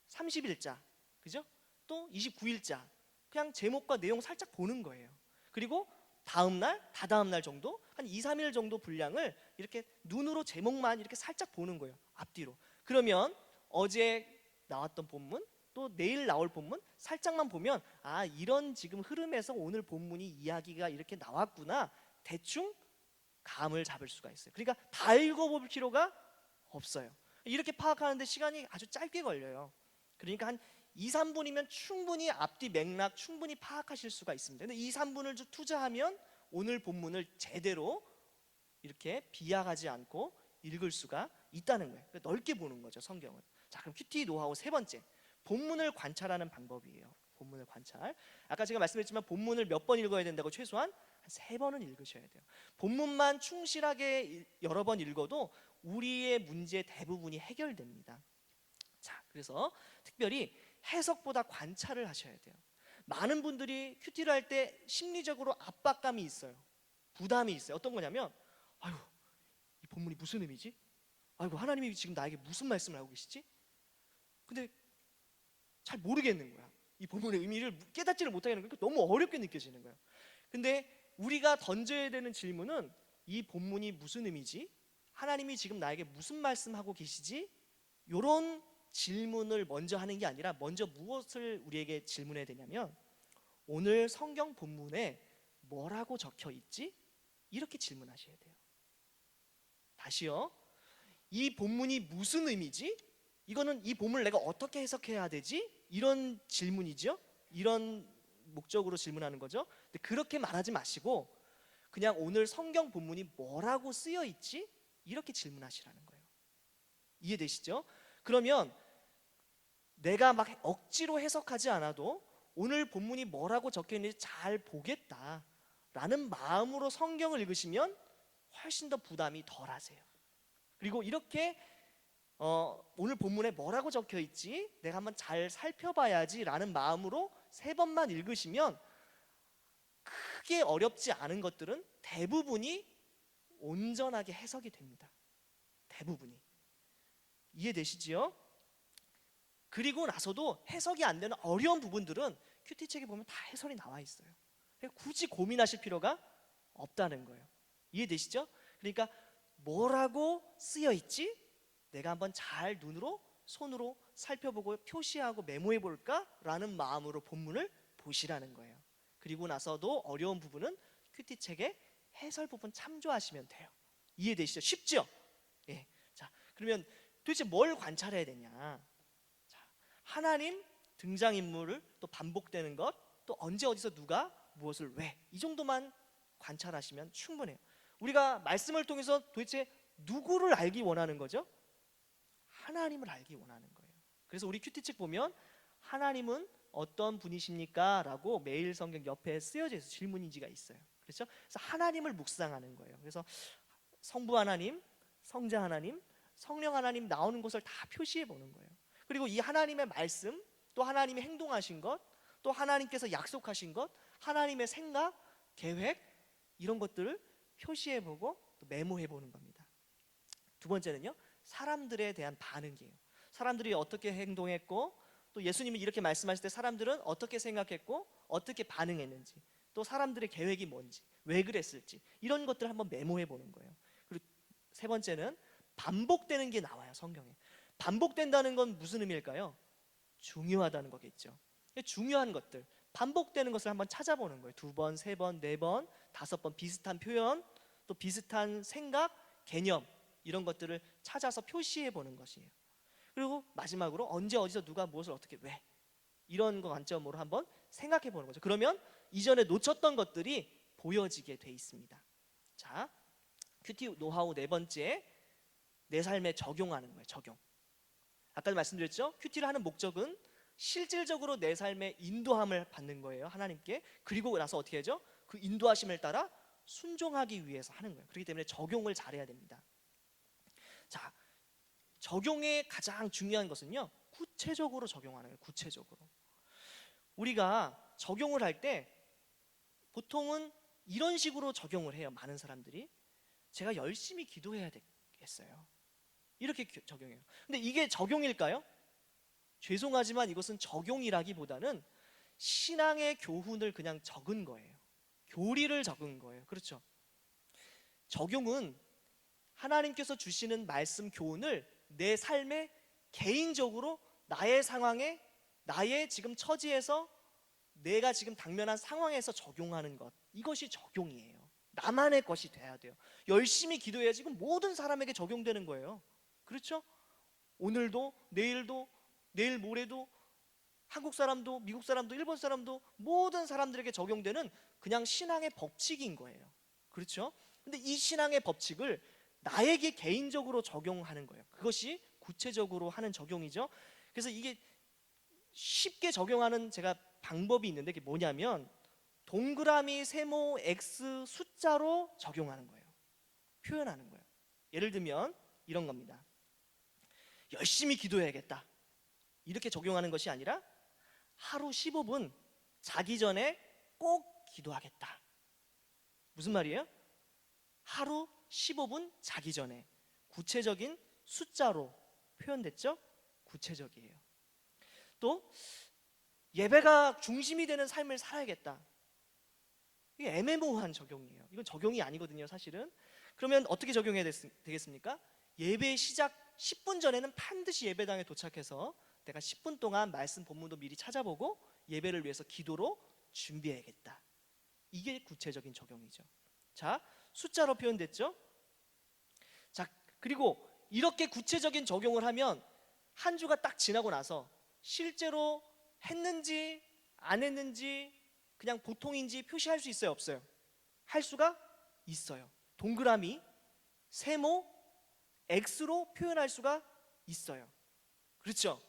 30일자, 그죠? 또 29일자, 그냥 제목과 내용 살짝 보는 거예요. 그리고 다음날, 다다음날 정도, 한 2, 3일 정도 분량을 이렇게 눈으로 제목만 이렇게 살짝 보는 거예요. 앞뒤로. 그러면 어제 나왔던 본문, 또 내일 나올 본문 살짝만 보면 아, 이런 지금 흐름에서 오늘 본문이 이야기가 이렇게 나왔구나 대충 감을 잡을 수가 있어요. 그러니까 다 읽어볼 필요가 없어요. 이렇게 파악하는데 시간이 아주 짧게 걸려요. 그러니까 한 2, 3분이면 충분히 앞뒤 맥락 충분히 파악하실 수가 있습니다. 근데 2, 3분을 투자하면 오늘 본문을 제대로 이렇게 비약하지 않고 읽을 수가 있다는 거예요. 그러니까 넓게 보는 거죠, 성경을. 자, 그럼 큐티 노하우 세 번째, 본문을 관찰하는 방법이에요. 본문을 관찰. 아까 제가 말씀드렸지만 본문을 몇 번 읽어야 된다고? 최소한 한 3번은 읽으셔야 돼요. 본문만 충실하게 여러 번 읽어도 우리의 문제 대부분이 해결됩니다. 자, 그래서 특별히 해석보다 관찰을 하셔야 돼요. 많은 분들이 큐티를 할 때 심리적으로 압박감이 있어요. 부담이 있어요. 어떤 거냐면 아유, 이 본문이 무슨 의미지? 아이고, 하나님이 지금 나에게 무슨 말씀을 하고 계시지? 근데 잘 모르겠는 거야. 이 본문의 의미를 깨닫지를 못하겠는 거니까 너무 어렵게 느껴지는 거예요. 근데 우리가 던져야 되는 질문은 이 본문이 무슨 의미지? 하나님이 지금 나에게 무슨 말씀하고 계시지? 이런 질문을 먼저 하는 게 아니라 먼저 무엇을 우리에게 질문해야 되냐면 오늘 성경 본문에 뭐라고 적혀 있지? 이렇게 질문하셔야 돼요. 다시요. 이 본문이 무슨 의미지? 이거는 이 본문을 내가 어떻게 해석해야 되지? 이런 질문이죠. 이런 목적으로 질문하는 거죠. 근데 그렇게 말하지 마시고 그냥 오늘 성경 본문이 뭐라고 쓰여 있지? 이렇게 질문하시라는 거예요. 이해되시죠? 그러면 내가 막 억지로 해석하지 않아도 오늘 본문이 뭐라고 적혀 있는지 잘 보겠다라는 마음으로 성경을 읽으시면 훨씬 더 부담이 덜하세요. 그리고 이렇게 오늘 본문에 뭐라고 적혀 있지? 내가 한번 잘 살펴봐야지 라는 마음으로 3번만 읽으시면 크게 어렵지 않은 것들은 대부분이 온전하게 해석이 됩니다. 대부분이. 이해되시지요? 그리고 나서도 해석이 안 되는 어려운 부분들은 큐티 책에 보면 다 해설이 나와 있어요. 그러니까 굳이 고민하실 필요가 없다는 거예요. 이해되시죠? 그러니까 뭐라고 쓰여 있지? 내가 한번 잘 눈으로 손으로 살펴보고 표시하고 메모해 볼까? 라는 마음으로 본문을 보시라는 거예요. 그리고 나서도 어려운 부분은 큐티 책의 해설 부분 참조하시면 돼요. 이해되시죠? 쉽죠? 예. 자, 그러면 도대체 뭘 관찰해야 되냐? 자, 하나님 등장인물을 또 반복되는 것, 또 언제 어디서 누가 무엇을 왜, 이 정도만 관찰하시면 충분해요. 우리가 말씀을 통해서 도대체 누구를 알기 원하는 거죠? 하나님을 알기 원하는 거예요. 그래서 우리 큐티책 보면 하나님은 어떤 분이십니까? 라고 매일 성경 옆에 쓰여져 있어요. 질문인지가 있어요. 그렇죠? 그래서 하나님을 묵상하는 거예요. 그래서 성부 하나님, 성자 하나님, 성령 하나님 나오는 곳을 다 표시해 보는 거예요. 그리고 이 하나님의 말씀, 또 하나님의 행동하신 것, 또 하나님께서 약속하신 것, 하나님의 생각, 계획, 이런 것들을 표시해 보고 또 메모해 보는 겁니다. 두 번째는요, 사람들에 대한 반응이에요. 사람들이 어떻게 행동했고, 또 예수님이 이렇게 말씀하실 때 사람들은 어떻게 생각했고 어떻게 반응했는지, 또 사람들의 계획이 뭔지, 왜 그랬을지, 이런 것들을 한번 메모해 보는 거예요. 그리고 세 번째는 반복되는 게 나와요. 성경에 반복된다는 건 무슨 의미일까요? 중요하다는 거겠죠. 중요한 것들, 반복되는 것을 한번 찾아보는 거예요. 2번, 3번, 4번, 5번 비슷한 표현, 또 비슷한 생각, 개념, 이런 것들을 찾아서 표시해 보는 것이에요. 그리고 마지막으로 언제 어디서 누가 무엇을 어떻게 왜, 이런 거 관점으로 한번 생각해 보는 거죠. 그러면 이전에 놓쳤던 것들이 보여지게 돼 있습니다. 자, 큐티 노하우 네 번째, 내 삶에 적용하는 거예요. 적용. 아까도 말씀드렸죠? 큐티를 하는 목적은 실질적으로 내 삶의 인도함을 받는 거예요. 하나님께. 그리고 나서 어떻게 하죠? 그 인도하심을 따라 순종하기 위해서 하는 거예요. 그렇기 때문에 적용을 잘해야 됩니다. 자, 적용의 가장 중요한 것은요, 구체적으로 적용하는 거예요. 구체적으로. 우리가 적용을 할 때 보통은 이런 식으로 적용을 해요. 많은 사람들이 제가 열심히 기도해야 되겠어요, 이렇게 적용해요. 근데 이게 적용일까요? 죄송하지만 이것은 적용이라기보다는 신앙의 교훈을 그냥 적은 거예요. 교리를 적은 거예요. 그렇죠? 적용은 하나님께서 주시는 말씀 교훈을 내 삶에 개인적으로 나의 상황에, 나의 지금 처지에서, 내가 지금 당면한 상황에서 적용하는 것, 이것이 적용이에요. 나만의 것이 돼야 돼요. 열심히 기도해야 지금 모든 사람에게 적용되는 거예요. 그렇죠? 오늘도, 내일도, 내일 모레도, 한국 사람도, 미국 사람도, 일본 사람도, 모든 사람들에게 적용되는 그냥 신앙의 법칙인 거예요. 그렇죠? 근데 이 신앙의 법칙을 나에게 개인적으로 적용하는 거예요. 그것이 구체적으로 하는 적용이죠. 그래서 이게 쉽게 적용하는 제가 방법이 있는데, 그게 뭐냐면 동그라미, 세모, X 숫자로 적용하는 거예요. 표현하는 거예요. 예를 들면 이런 겁니다. 열심히 기도해야겠다, 이렇게 적용하는 것이 아니라 하루 15분 자기 전에 꼭 기도하겠다. 무슨 말이에요? 하루 15분 자기 전에. 구체적인 숫자로 표현됐죠? 구체적이에요. 또 예배가 중심이 되는 삶을 살아야겠다. 이게 애매모호한 적용이에요. 이건 적용이 아니거든요, 사실은. 그러면 어떻게 적용해야 되겠습니까? 예배 시작 10분 전에는 반드시 예배당에 도착해서 내가 10분 동안 말씀 본문도 미리 찾아보고 예배를 위해서 기도로 준비해야겠다. 이게 구체적인 적용이죠. 자, 숫자로 표현됐죠? 자, 그리고 이렇게 구체적인 적용을 하면 한 주가 딱 지나고 나서 실제로 했는지 안 했는지, 그냥 보통인지 표시할 수 있어요, 없어요? 할 수가 있어요. 동그라미, 세모, X로 표현할 수가 있어요. 그렇죠?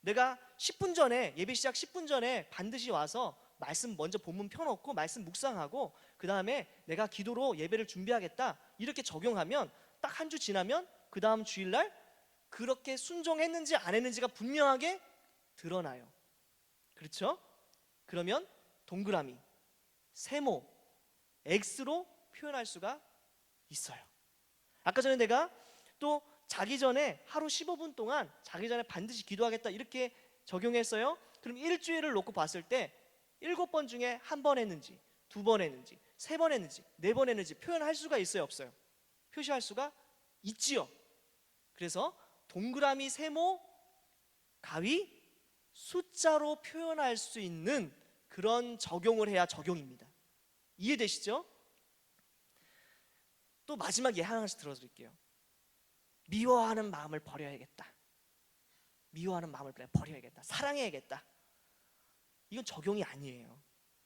내가 10분 전에, 예배 시작 10분 전에 반드시 와서 말씀 먼저 본문 펴놓고 말씀 묵상하고 그 다음에 내가 기도로 예배를 준비하겠다, 이렇게 적용하면 딱 한 주 지나면 그 다음 주일날 그렇게 순종했는지 안 했는지가 분명하게 드러나요. 그렇죠? 그러면 동그라미, 세모, X로 표현할 수가 있어요. 아까 전에 내가 또 자기 전에 하루 15분 동안 자기 전에 반드시 기도하겠다 이렇게 적용했어요. 그럼 일주일을 놓고 봤을 때 7번 중에 1번 했는지, 2번 했는지, 3번 했는지, 4번 했는지 표현할 수가 있어요, 없어요? 표시할 수가 있지요. 그래서 동그라미, 세모, 가위, 숫자로 표현할 수 있는 그런 적용을 해야 적용입니다. 이해되시죠? 또 마지막 예 하나씩 들어드릴게요. 미워하는 마음을 버려야겠다. 미워하는 마음을 버려야겠다. 사랑해야겠다. 이건 적용이 아니에요.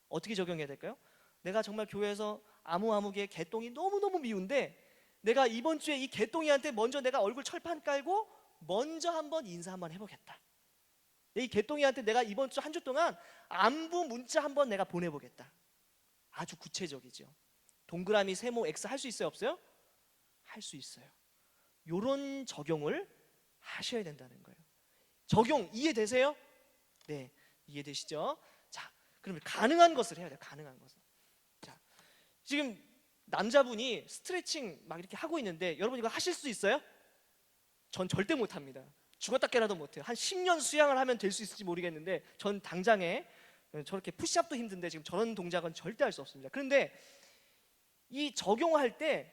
어떻게 적용해야 될까요? 내가 정말 교회에서 아무개 개똥이 너무너무 미운데 내가 이번 주에 이 개똥이한테 먼저 내가 얼굴 철판 깔고 먼저 한번 인사 한번 해보겠다. 이 개똥이한테 내가 이번 주 한 주 동안 안부 문자 한번 내가 보내보겠다. 아주 구체적이죠. 동그라미, 세모, X 할 수 있어요, 없어요? 할 수 있어요. 요런 적용을 하셔야 된다는 거예요. 적용 이해되세요? 네, 이해되시죠? 자, 그러면 가능한 것을 해야 돼요. 가능한 것을. 자, 지금 남자분이 스트레칭 막 이렇게 하고 있는데 여러분 이거 하실 수 있어요? 전 절대 못합니다. 죽었다 깨나도 못해요. 한 10년 수양을 하면 될 수 있을지 모르겠는데 전 당장에 저렇게 푸시업도 힘든데 지금 저런 동작은 절대 할 수 없습니다. 그런데 이 적용할 때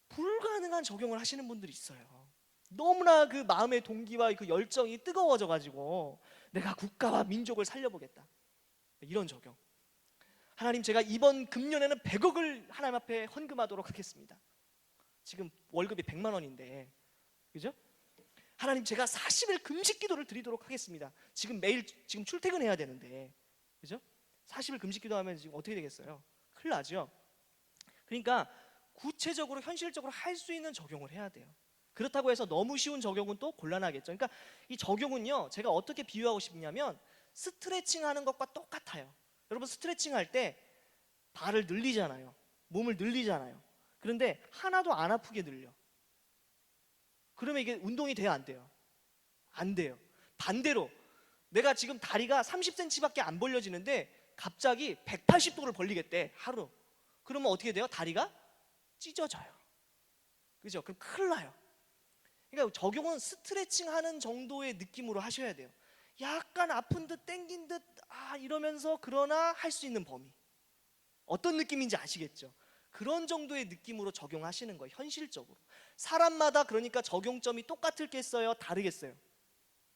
불가능한 적용을 하시는 분들이 있어요. 너무나 그 마음의 동기와 그 열정이 뜨거워져 가지고 내가 국가와 민족을 살려보겠다. 이런 적용. 하나님, 제가 이번 금년에는 100억을 하나님 앞에 헌금하도록 하겠습니다. 지금 월급이 100만 원인데, 그죠? 하나님, 제가 40일 금식 기도를 드리도록 하겠습니다. 지금 매일 지금 출퇴근해야 되는데, 그죠? 40일 금식 기도하면 지금 어떻게 되겠어요? 큰일 나죠. 그러니까 구체적으로 현실적으로 할 수 있는 적용을 해야 돼요. 그렇다고 해서 너무 쉬운 적용은 또 곤란하겠죠. 그러니까 이 적용은요, 제가 어떻게 비유하고 싶냐면 스트레칭 하는 것과 똑같아요. 여러분, 스트레칭 할 때 발을 늘리잖아요. 몸을 늘리잖아요. 그런데 하나도 안 아프게 늘려. 그러면 이게 운동이 돼요, 안 돼요? 안 돼요. 반대로 내가 지금 다리가 30cm밖에 안 벌려지는데 갑자기 180도를 벌리겠대, 하루. 그러면 어떻게 돼요? 다리가 찢어져요. 그죠? 그럼 큰일 나요. 그러니까 적용은 스트레칭 하는 정도의 느낌으로 하셔야 돼요. 약간 아픈 듯 땡긴 듯 이러면서 그러나 할 수 있는 범위. 어떤 느낌인지 아시겠죠? 그런 정도의 느낌으로 적용하시는 거예요. 현실적으로. 사람마다 그러니까 적용점이 똑같을겠어요? 다르겠어요?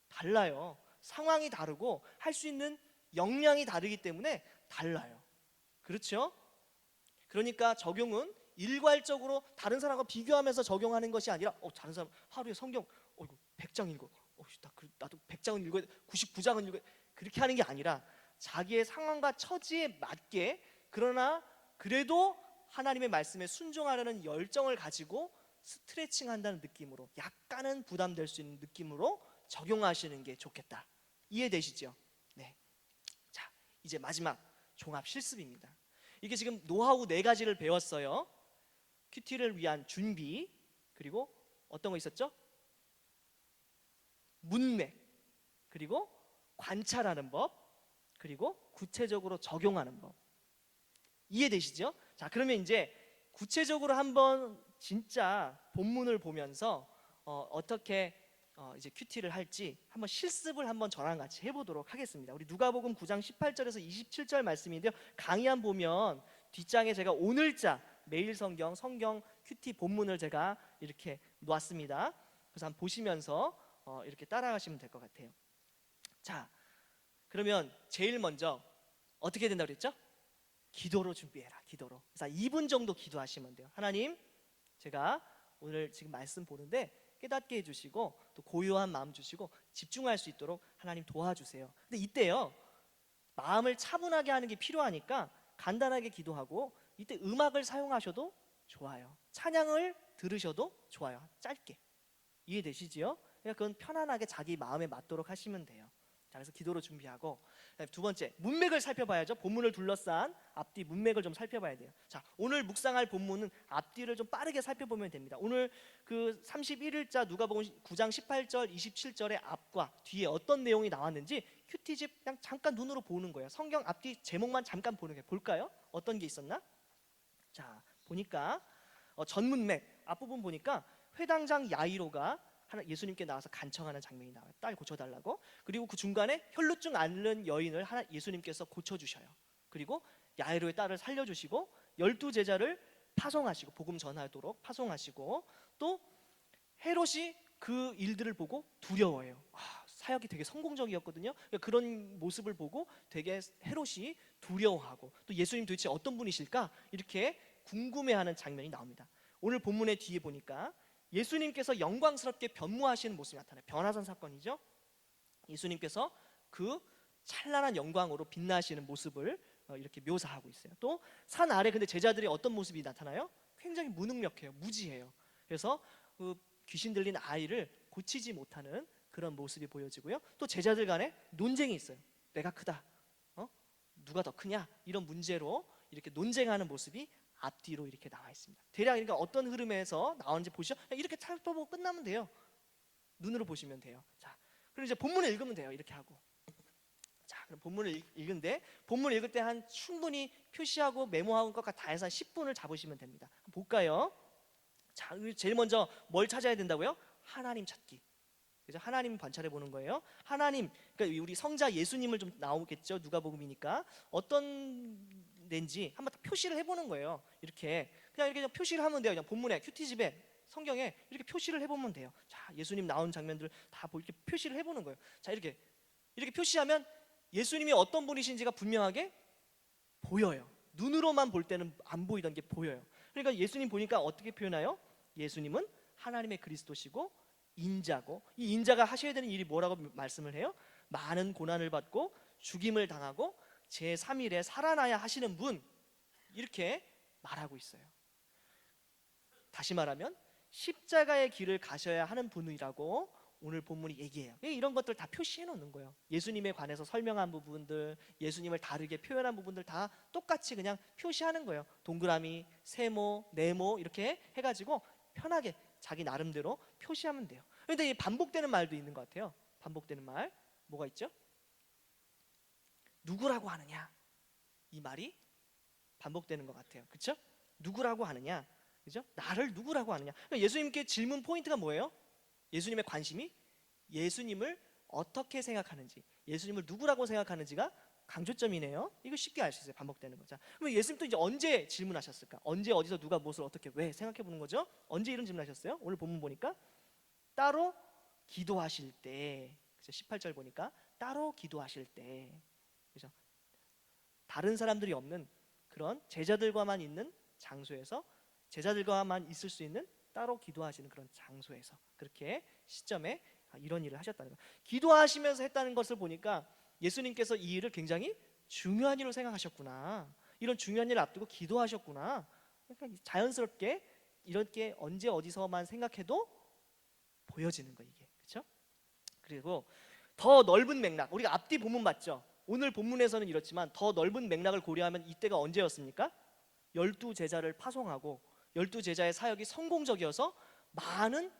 달라요. 상황이 다르고 할 수 있는 역량이 다르기 때문에 달라요. 그렇죠? 그러니까 적용은 일괄적으로 다른 사람과 비교하면서 적용하는 것이 아니라 다른 사람 하루에 성경 이거 100장 읽어. 나도 100장은 읽어야 99장은 읽어야 그렇게 하는 게 아니라 자기의 상황과 처지에 맞게 그러나 그래도 하나님의 말씀에 순종하려는 열정을 가지고 스트레칭 한다는 느낌으로 약간은 부담될 수 있는 느낌으로 적용하시는 게 좋겠다. 이해되시죠? 네. 자, 이제 마지막 종합 실습입니다. 이게 지금 노하우 4가지를 배웠어요. 큐티를 위한 준비, 그리고 어떤 거 있었죠? 문맥, 그리고 관찰하는 법, 그리고 구체적으로 적용하는 법. 이해되시죠? 자, 그러면 이제 구체적으로 한번 진짜 본문을 보면서 어떻게 이제 큐티를 할지 한번 실습을 한번 저랑 같이 해보도록 하겠습니다. 우리 누가복음 9장 18절에서 27절 말씀인데요. 강의안 보면 뒷장에 제가 오늘자 매일 성경 큐티 본문을 제가 이렇게 놓았습니다. 그래서 한번 보시면서 이렇게 따라가시면 될 것 같아요. 자, 그러면 제일 먼저 어떻게 된다고 그랬죠? 기도로 준비해라. 기도로. 그래서 2분 정도 기도하시면 돼요. 하나님, 제가 오늘 지금 말씀 보는데 깨닫게 해주시고 또 고요한 마음 주시고 집중할 수 있도록 하나님 도와주세요. 근데 이때요, 마음을 차분하게 하는 게 필요하니까 간단하게 기도하고 이때 음악을 사용하셔도 좋아요. 찬양을 들으셔도 좋아요. 짧게. 이해되시지요? 그러니까 그건 편안하게 자기 마음에 맞도록 하시면 돼요. 자, 그래서 기도로 준비하고, 두 번째, 문맥을 살펴봐야죠. 본문을 둘러싼 앞뒤 문맥을 좀 살펴봐야 돼요. 자, 오늘 묵상할 본문은 앞뒤를 좀 빠르게 살펴보면 됩니다. 오늘 그 31일자 누가복음 9장 18절 27절의 앞과 뒤에 어떤 내용이 나왔는지 큐티집 그냥 잠깐 눈으로 보는 거예요. 성경 앞뒤 제목만 잠깐 보는 거예요. 볼까요? 어떤 게 있었나? 자, 보니까 전문맥, 앞부분 보니까 회당장 야이로가 예수님께 나와서 간청하는 장면이 나와요. 딸 고쳐달라고. 그리고 그 중간에 혈루증 앓는 여인을 예수님께서 고쳐주셔요. 그리고 야이로의 딸을 살려주시고 12제자를 파송하시고 복음 전하도록 파송하시고, 또 헤롯이 그 일들을 보고 두려워해요. 사역이 되게 성공적이었거든요. 그러니까 그런 모습을 보고 되게 헤롯이 두려워하고, 또 예수님 도대체 어떤 분이실까 이렇게 궁금해하는 장면이 나옵니다. 오늘 본문의 뒤에 보니까 예수님께서 영광스럽게 변모하시는 모습이 나타나요. 변화산 사건이죠. 예수님께서 그 찬란한 영광으로 빛나시는 모습을 이렇게 묘사하고 있어요. 또 산 아래 근데 제자들이 어떤 모습이 나타나요? 굉장히 무능력해요. 무지해요. 그래서 그 귀신 들린 아이를 고치지 못하는 그런 모습이 보여지고요. 또 제자들 간에 논쟁이 있어요. 내가 크다, 누가 더 크냐, 이런 문제로 이렇게 논쟁하는 모습이 앞뒤로 이렇게 나와 있습니다. 대략 그러니까 어떤 흐름에서 나오는지 보시죠. 이렇게 살펴보고 끝나면 돼요. 눈으로 보시면 돼요. 자, 그럼 이제 본문을 읽으면 돼요. 이렇게 하고. 자, 그럼 본문을 읽은데, 본문을 읽을 때 한 충분히 표시하고 메모하는 것과 다 해서 한 10분을 잡으시면 됩니다. 한번 볼까요? 자, 제일 먼저 뭘 찾아야 된다고요? 하나님 찾기. 그래서 하나님 관찰해 보는 거예요. 하나님, 그러니까 우리 성자 예수님을 좀 나오겠죠. 누가복음이니까 어떤 덴지 한번 표시를 해보는 거예요. 이렇게 그냥 이렇게 표시를 하면 돼요. 그냥 본문에 큐티집에 성경에 이렇게 표시를 해보면 돼요. 자, 예수님 나온 장면들 다 이렇게 표시를 해보는 거예요. 자, 이렇게 표시하면 예수님이 어떤 분이신지가 분명하게 보여요. 눈으로만 볼 때는 안 보이던 게 보여요. 그러니까 예수님 보니까 어떻게 표현해요? 예수님은 하나님의 그리스도시고 인자고, 이 인자가 하셔야 되는 일이 뭐라고 말씀을 해요? 많은 고난을 받고 죽임을 당하고 제3일에 살아나야 하시는 분, 이렇게 말하고 있어요. 다시 말하면 십자가의 길을 가셔야 하는 분이라고 오늘 본문이 얘기해요. 이런 것들 다 표시해 놓는 거예요. 예수님에 관해서 설명한 부분들, 예수님을 다르게 표현한 부분들 다 똑같이 그냥 표시하는 거예요. 동그라미, 세모, 네모 이렇게 해가지고 편하게 자기 나름대로 표시하면 돼요. 그런데 이 반복되는 말도 있는 것 같아요. 반복되는 말 뭐가 있죠? 누구라고 하느냐, 이 말이 반복되는 것 같아요. 그렇죠? 누구라고 하느냐, 그죠? 나를 누구라고 하느냐. 그러니까 예수님께 질문 포인트가 뭐예요? 예수님의 관심이 예수님을 어떻게 생각하는지, 예수님을 누구라고 생각하는지가 강조점이네요. 이거 쉽게 알 수 있어요. 반복되는 거. 자, 그럼 예수님 또 이제 언제 질문하셨을까? 언제 어디서 누가 무엇을 어떻게 왜 생각해 보는 거죠? 언제 이런 질문하셨어요? 오늘 본문 보니까 따로 기도하실 때, 그죠? 18절 보니까 따로 기도하실 때, 그죠? 다른 사람들이 없는 그런 제자들과만 있는 장소에서, 제자들과만 있을 수 있는 따로 기도하시는 그런 장소에서, 그렇게 시점에 이런 일을 하셨다는 거예요. 기도하시면서 했다는 것을 보니까 예수님께서 이 일을 굉장히 중요한 일로 생각하셨구나, 이런 중요한 일을 앞두고 기도하셨구나. 그러니까 자연스럽게 이렇게 언제 어디서만 생각해도 보여지는 거예요, 이게. 그렇죠? 그리고 더 넓은 맥락, 우리가 앞뒤 본문 맞죠? 오늘 본문에서는 이렇지만 더 넓은 맥락을 고려하면 이때가 언제였습니까? 12제자를 파송하고 12제자의 사역이 성공적이어서 많은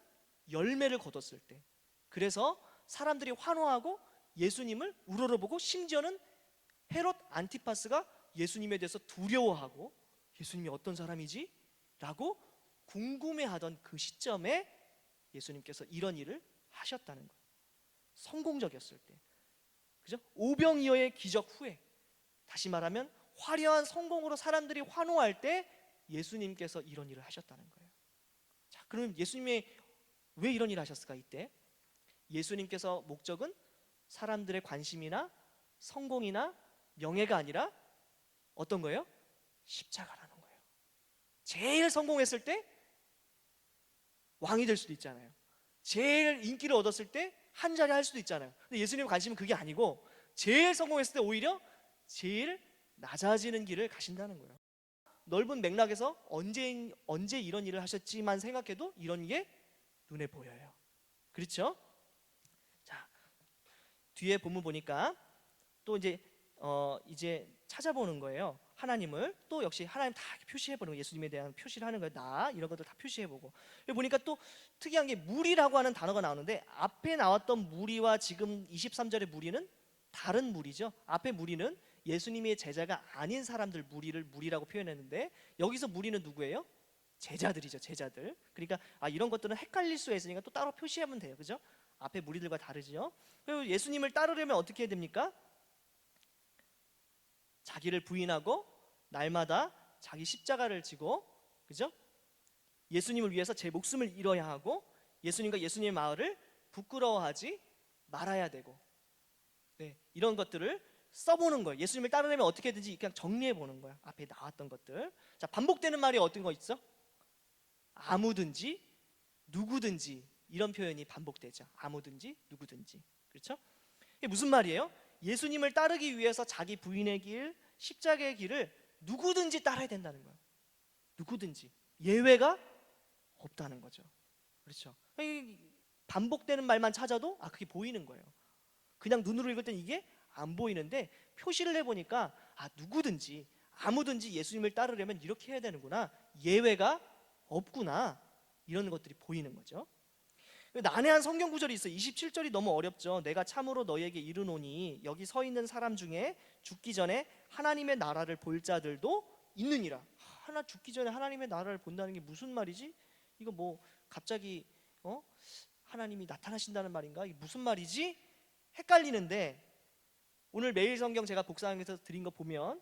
열매를 거뒀을 때, 그래서 사람들이 환호하고 예수님을 우러러보고, 심지어는 헤롯 안티파스가 예수님에 대해서 두려워하고 예수님이 어떤 사람이지? 라고 궁금해하던 그 시점에 예수님께서 이런 일을 하셨다는 거예요. 성공적이었을 때, 그죠? 오병이어의 기적 후에, 다시 말하면 화려한 성공으로 사람들이 환호할 때 예수님께서 이런 일을 하셨다는 거예요. 자, 그럼 예수님이 왜 이런 일을 하셨을까? 이때 예수님께서 목적은 사람들의 관심이나 성공이나 명예가 아니라 어떤 거예요? 십자가라는 거예요. 제일 성공했을 때 왕이 될 수도 있잖아요. 제일 인기를 얻었을 때 한 자리 할 수도 있잖아요. 근데 예수님의 관심은 그게 아니고 제일 성공했을 때 오히려 제일 낮아지는 길을 가신다는 거예요. 넓은 맥락에서 언제 이런 일을 하셨지만 생각해도 이런 게 눈에 보여요. 그렇죠? 자, 뒤에 본문 보니까 또 이제 찾아보는 거예요. 하나님을 또 역시 하나님 다 표시해보는 거예요. 예수님에 대한 표시를 하는 거예요. 나 이런 것들 다 표시해보고. 여기 보니까 또 특이한 게 무리라고 하는 단어가 나오는데, 앞에 나왔던 무리와 지금 23절의 무리는 다른 무리죠. 앞에 무리는 예수님의 제자가 아닌 사람들 무리를 무리라고 표현했는데, 여기서 무리는 누구예요? 제자들이죠, 제자들. 그러니까 이런 것들은 헷갈릴 수 있으니까 또 따로 표시하면 돼요, 그죠? 앞에 무리들과 다르죠. 그리고 예수님을 따르려면 어떻게 해야 됩니까? 자기를 부인하고 날마다 자기 십자가를 지고, 그죠? 예수님을 위해서 제 목숨을 잃어야 하고 예수님과 예수님의 마을을 부끄러워하지 말아야 되고, 네, 이런 것들을 써보는 거예요. 예수님을 따르려면 어떻게든지 그냥 정리해 보는 거야. 앞에 나왔던 것들. 자, 반복되는 말이 어떤 거 있어? 아무든지, 누구든지, 이런 표현이 반복되죠. 아무든지, 누구든지. 그렇죠? 이게 무슨 말이에요? 예수님을 따르기 위해서 자기 부인의 길, 십자가의 길을 누구든지 따라야 된다는 거예요. 누구든지. 예외가 없다는 거죠. 그렇죠? 반복되는 말만 찾아도 그게 보이는 거예요. 그냥 눈으로 읽을 땐 이게 안 보이는데 표시를 해보니까 누구든지, 아무든지 예수님을 따르려면 이렇게 해야 되는구나, 예외가 없구나, 이런 것들이 보이는 거죠. 난해한 성경 구절이 있어요. 27절이 너무 어렵죠. 내가 참으로 너희에게 이르노니 여기 서 있는 사람 중에 죽기 전에 하나님의 나라를 볼 자들도 있느니라. 하나 죽기 전에 하나님의 나라를 본다는 게 무슨 말이지? 이거 뭐 갑자기 하나님이 나타나신다는 말인가? 이게 무슨 말이지? 헷갈리는데 오늘 매일 성경 제가 복사해서 드린 거 보면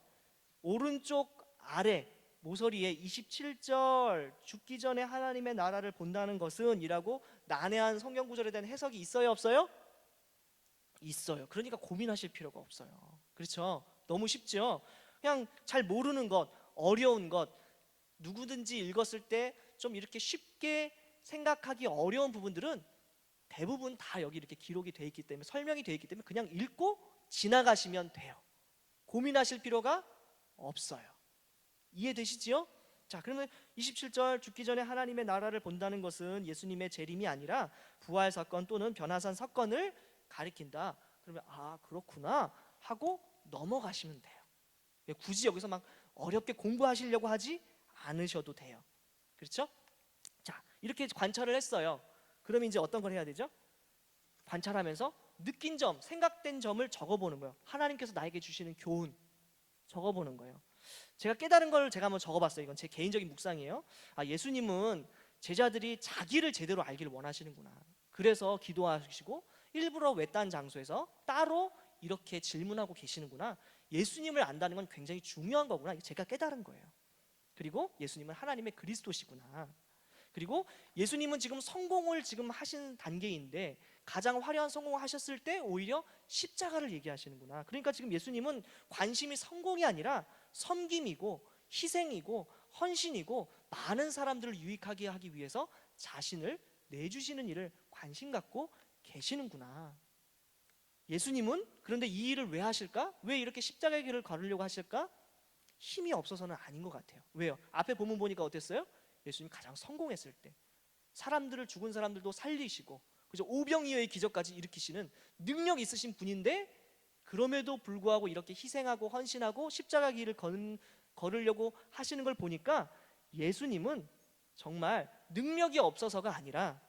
오른쪽 아래 모서리에 27절 죽기 전에 하나님의 나라를 본다는 것은 이라고 난해한 성경 구절에 대한 해석이 있어요, 없어요? 있어요. 그러니까 고민하실 필요가 없어요. 그렇죠? 너무 쉽죠? 그냥 잘 모르는 것, 어려운 것, 누구든지 읽었을 때 좀 이렇게 쉽게 생각하기 어려운 부분들은 대부분 다 여기 이렇게 기록이 돼 있기 때문에, 설명이 돼 있기 때문에 그냥 읽고 지나가시면 돼요. 고민하실 필요가 없어요. 이해되시지요? 자, 그러면 27절 죽기 전에 하나님의 나라를 본다는 것은 예수님의 재림이 아니라 부활 사건 또는 변화산 사건을 가리킨다. 그러면 그렇구나 하고 넘어가시면 돼요. 굳이 여기서 막 어렵게 공부하시려고 하지 않으셔도 돼요. 그렇죠? 자, 이렇게 관찰을 했어요. 그럼 이제 어떤 걸 해야 되죠? 관찰하면서 느낀 점, 생각된 점을 적어보는 거예요. 하나님께서 나에게 주시는 교훈 적어보는 거예요. 제가 깨달은 걸 제가 한번 적어봤어요. 이건 제 개인적인 묵상이에요. 예수님은 제자들이 자기를 제대로 알기를 원하시는구나. 그래서 기도하시고 일부러 외딴 장소에서 따로 이렇게 질문하고 계시는구나. 예수님을 안다는 건 굉장히 중요한 거구나. 제가 깨달은 거예요. 그리고 예수님은 하나님의 그리스도시구나. 그리고 예수님은 지금 성공을 지금 하신 단계인데 가장 화려한 성공을 하셨을 때 오히려 십자가를 얘기하시는구나. 그러니까 지금 예수님은 관심이 성공이 아니라 섬김이고 희생이고 헌신이고 많은 사람들을 유익하게 하기 위해서 자신을 내주시는 일을 관심 갖고 계시는구나. 예수님은 그런데 이 일을 왜 하실까? 왜 이렇게 십자가의 길을 걸으려고 하실까? 힘이 없어서는 아닌 것 같아요. 왜요? 앞에 본문 보니까 어땠어요? 예수님이 가장 성공했을 때 사람들을, 죽은 사람들도 살리시고, 그죠? 오병이어의 기적까지 일으키시는 능력 있으신 분인데 그럼에도 불구하고 이렇게 희생하고 헌신하고 십자가 길을 걸으려고 하시는 걸 보니까 예수님은 정말 능력이 없어서가 아니라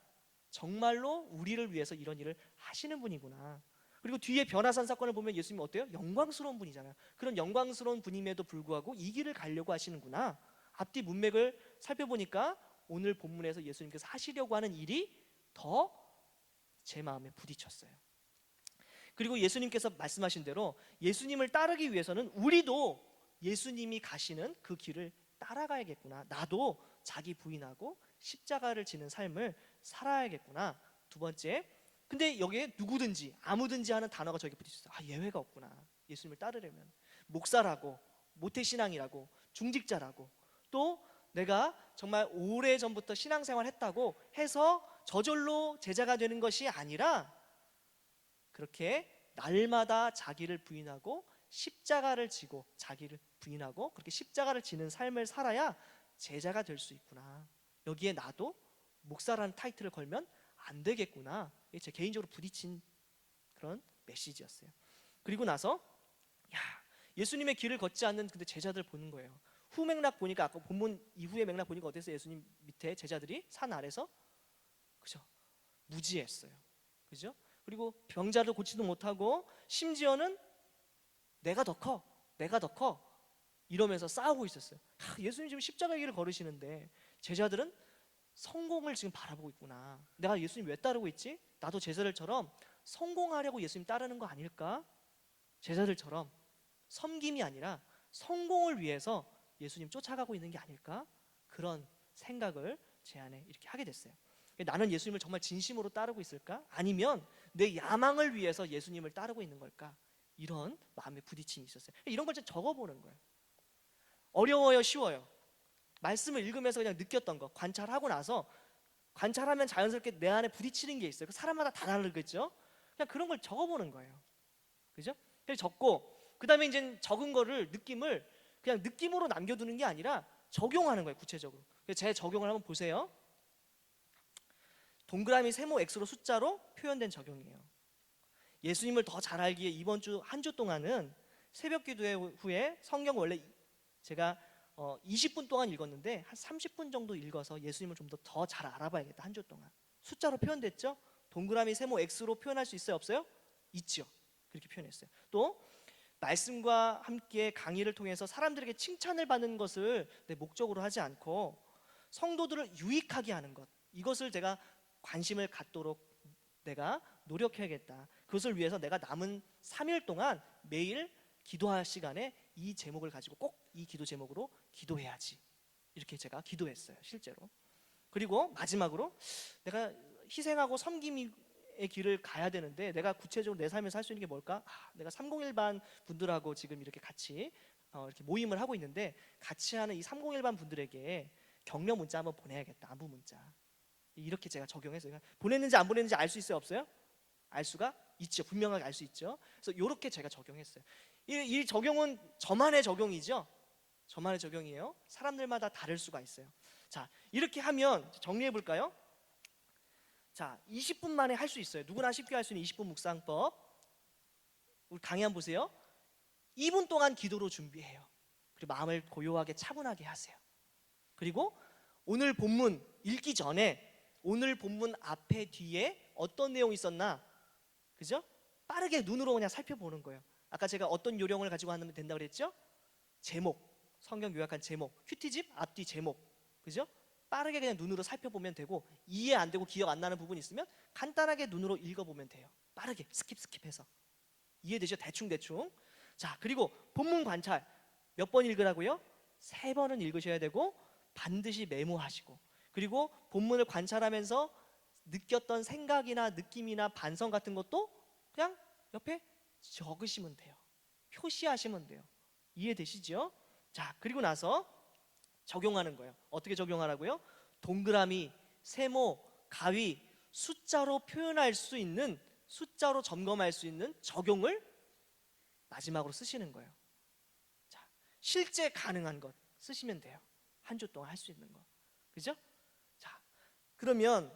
정말로 우리를 위해서 이런 일을 하시는 분이구나. 그리고 뒤에 변화산 사건을 보면 예수님이 어때요? 영광스러운 분이잖아요. 그런 영광스러운 분임에도 불구하고 이 길을 가려고 하시는구나. 앞뒤 문맥을 살펴보니까 오늘 본문에서 예수님께서 하시려고 하는 일이 더 제 마음에 부딪혔어요. 그리고 예수님께서 말씀하신 대로 예수님을 따르기 위해서는 우리도 예수님이 가시는 그 길을 따라가야겠구나. 나도 자기 부인하고 십자가를 지는 삶을 살아야겠구나. 두 번째, 근데 여기에 누구든지, 아무든지 하는 단어가 저에게 부딪혔어요. 예외가 없구나. 예수님을 따르려면 목사라고, 모태신앙이라고, 중직자라고, 또 내가 정말 오래전부터 신앙생활 했다고 해서 저절로 제자가 되는 것이 아니라 그렇게 날마다 자기를 부인하고 십자가를 지고, 자기를 부인하고 그렇게 십자가를 지는 삶을 살아야 제자가 될 수 있구나. 여기에 나도 목사라는 타이틀을 걸면 안 되겠구나. 이게 제 개인적으로 부딪힌 그런 메시지였어요. 그리고 나서 예수님의 길을 걷지 않는 근데 제자들 보는 거예요. 후 맥락 보니까, 아까 본문 이후의 맥락 보니까 어땠어요? 예수님 밑에 제자들이 산 아래서, 그죠? 무지했어요. 그죠? 그리고 병자도 고치도 못하고 심지어는 내가 더 커, 내가 더 커 이러면서 싸우고 있었어요. 예수님 지금 십자가 길을 걸으시는데 제자들은 성공을 지금 바라보고 있구나. 내가 예수님 왜 따르고 있지? 나도 제자들처럼 성공하려고 예수님 따르는 거 아닐까? 제자들처럼 섬김이 아니라 성공을 위해서 예수님 쫓아가고 있는 게 아닐까? 그런 생각을 제 안에 이렇게 하게 됐어요. 나는 예수님을 정말 진심으로 따르고 있을까? 아니면 내 야망을 위해서 예수님을 따르고 있는 걸까? 이런 마음의 부딪힘이 있었어요. 이런 걸 좀 적어보는 거예요. 어려워요, 쉬워요? 말씀을 읽으면서 그냥 느꼈던 거 관찰하고 나서, 관찰하면 자연스럽게 내 안에 부딪히는 게 있어요. 사람마다 다 다르겠죠? 그냥 그런 걸 적어보는 거예요. 그죠? 그래서 적고, 그 다음에 이제 적은 거를, 느낌을 그냥 느낌으로 남겨두는 게 아니라 적용하는 거예요, 구체적으로. 그래서 제 적용을 한번 보세요. 동그라미, 세모, X로 숫자로 표현된 적용이에요. 예수님을 더 잘 알기에 이번 주 한 주 동안은 새벽 기도회 후에 성경 원래 제가 20분 동안 읽었는데 한 30분 정도 읽어서 예수님을 좀 더 잘 알아봐야겠다. 한 주 동안 숫자로 표현됐죠. 동그라미, 세모, X로 표현할 수 있어요, 없어요? 있죠. 그렇게 표현했어요. 또 말씀과 함께 강의를 통해서 사람들에게 칭찬을 받는 것을 내 목적으로 하지 않고 성도들을 유익하게 하는 것, 이것을 제가 관심을 갖도록 내가 노력해야겠다. 그것을 위해서 내가 남은 3일 동안 매일 기도할 시간에 이 제목을 가지고 꼭 이 기도 제목으로 기도해야지. 이렇게 제가 기도했어요, 실제로. 그리고 마지막으로 내가 희생하고 섬김의 길을 가야 되는데 내가 구체적으로 내 삶에서 할 수 있는 게 뭘까? 내가 301반 분들하고 지금 이렇게 같이 이렇게 모임을 하고 있는데 같이 하는 이 301반 분들에게 격려 문자 한번 보내야겠다. 안부 문자. 이렇게 제가 적용했어요. 보냈는지 안 보냈는지 알 수 있어요, 없어요? 알 수가 있죠. 분명하게 알 수 있죠. 그래서 이렇게 제가 적용했어요. 이 적용은 저만의 적용이죠. 저만의 적용이에요. 사람들마다 다를 수가 있어요. 자, 이렇게 하면 정리해 볼까요? 자, 20분 만에 할 수 있어요. 누구나 쉽게 할 수 있는 20분 묵상법. 우리 강의 한번 보세요. 2분 동안 기도로 준비해요. 그리고 마음을 고요하게 차분하게 하세요. 그리고 오늘 본문 읽기 전에 오늘 본문 앞에 뒤에 어떤 내용이 있었나, 그죠? 빠르게 눈으로 그냥 살펴보는 거예요. 아까 제가 어떤 요령을 가지고 하면 된다고 그랬죠? 제목, 성경 요약한 제목, 큐티집 앞뒤 제목, 그죠? 빠르게 그냥 눈으로 살펴보면 되고, 이해 안 되고 기억 안 나는 부분이 있으면 간단하게 눈으로 읽어보면 돼요. 빠르게 스킵해서. 이해되죠? 대충. 자, 그리고 본문 관찰 몇 번 읽으라고요? 3번은 읽으셔야 되고 반드시 메모하시고, 그리고 본문을 관찰하면서 느꼈던 생각이나 느낌이나 반성 같은 것도 그냥 옆에 적으시면 돼요. 표시하시면 돼요. 이해되시죠? 자, 그리고 나서 적용하는 거예요. 어떻게 적용하라고요? 동그라미, 세모, 가위, 숫자로 표현할 수 있는, 숫자로 점검할 수 있는 적용을 마지막으로 쓰시는 거예요. 자, 실제 가능한 것 쓰시면 돼요. 한 주 동안 할 수 있는 거. 그죠? 자, 그러면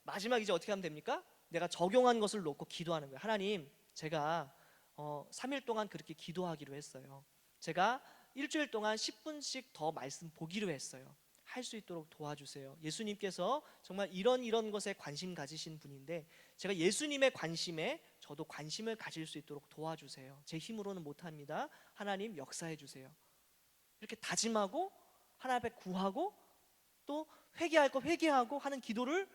마지막 이제 어떻게 하면 됩니까? 내가 적용한 것을 놓고 기도하는 거예요. 하나님, 제가 3일 동안 그렇게 기도하기로 했어요. 제가 일주일 동안 10분씩 더 말씀 보기로 했어요. 할 수 있도록 도와주세요. 예수님께서 정말 이런 것에 관심 가지신 분인데 제가 예수님의 관심에 저도 관심을 가질 수 있도록 도와주세요. 제 힘으로는 못합니다. 하나님 역사해 주세요. 이렇게 다짐하고 하나님 앞에 구하고 또 회개할 거 회개하고 하는 기도를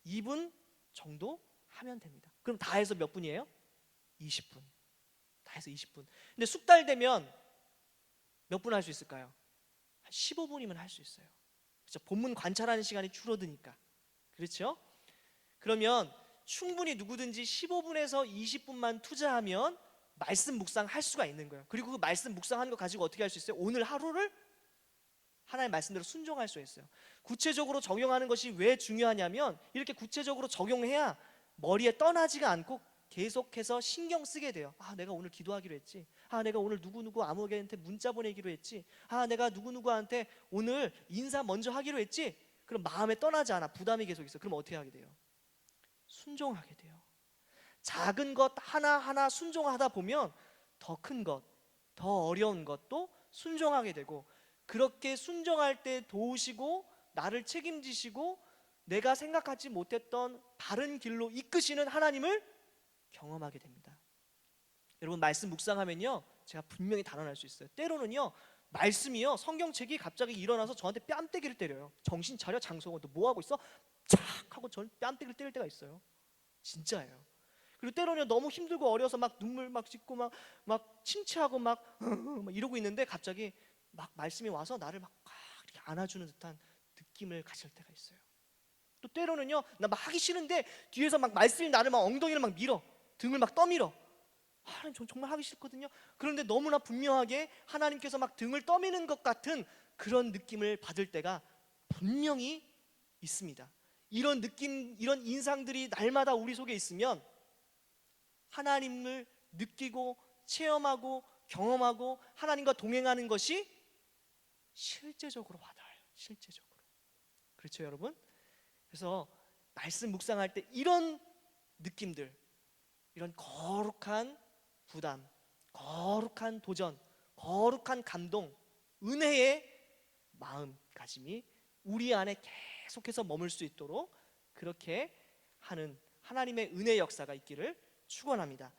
2분 정도 하면 됩니다. 그럼 다 해서 몇 분이에요? 20분. 다 해서 20분. 근데 숙달되면 몇 분 할 수 있을까요? 한 15분이면 할 수 있어요. 그렇죠? 본문 관찰하는 시간이 줄어드니까. 그렇죠? 그러면 충분히 누구든지 15분에서 20분만 투자하면 말씀 묵상 할 수가 있는 거예요. 그리고 그 말씀 묵상하는 거 가지고 어떻게 할 수 있어요? 오늘 하루를 하나님의 말씀대로 순종할 수 있어요. 구체적으로 적용하는 것이 왜 중요하냐면 이렇게 구체적으로 적용해야 머리에 떠나지가 않고 계속해서 신경 쓰게 돼요. 내가 오늘 기도하기로 했지. 내가 오늘 누구누구 아무개한테 문자 보내기로 했지. 내가 누구누구한테 오늘 인사 먼저 하기로 했지. 그럼 마음에 떠나지 않아. 부담이 계속 있어. 그럼 어떻게 하게 돼요? 순종하게 돼요. 작은 것 하나하나 순종하다 보면 더 큰 것, 더 어려운 것도 순종하게 되고, 그렇게 순종할 때 도우시고 나를 책임지시고 내가 생각하지 못했던 바른 길로 이끄시는 하나님을 경험하게 됩니다. 여러분, 말씀 묵상하면요 제가 분명히 단언할 수 있어요. 때로는요 말씀이요, 성경책이 갑자기 일어나서 저한테 뺨때기를 때려요. 정신 차려 장성호, 너 뭐 하고 있어? 착 하고 전 뺨때기를 때릴 때가 있어요. 진짜예요. 그리고 때로는 너무 힘들고 어려서 막 눈물 막 씻고 막 침체하고 막 이러고 있는데 갑자기 막 말씀이 와서 나를 막 이렇게 안아주는 듯한 느낌을 가질 때가 있어요. 또 때로는요, 나 막 하기 싫은데 뒤에서 막 말씀이 나를 막 엉덩이를 막 밀어, 등을 막 떠밀어. 하나님, 전 정말 하기 싫거든요. 그런데 너무나 분명하게 하나님께서 막 등을 떠미는 것 같은 그런 느낌을 받을 때가 분명히 있습니다. 이런 느낌, 이런 인상들이 날마다 우리 속에 있으면 하나님을 느끼고 체험하고 경험하고 하나님과 동행하는 것이 실제적으로 와닿아요. 실제적으로. 그렇죠, 여러분? 그래서 말씀 묵상할 때 이런 느낌들, 이런 거룩한 부담, 거룩한 도전, 거룩한 감동, 은혜의 마음가짐이 우리 안에 계속해서 머물 수 있도록 그렇게 하는 하나님의 은혜 역사가 있기를 축원합니다.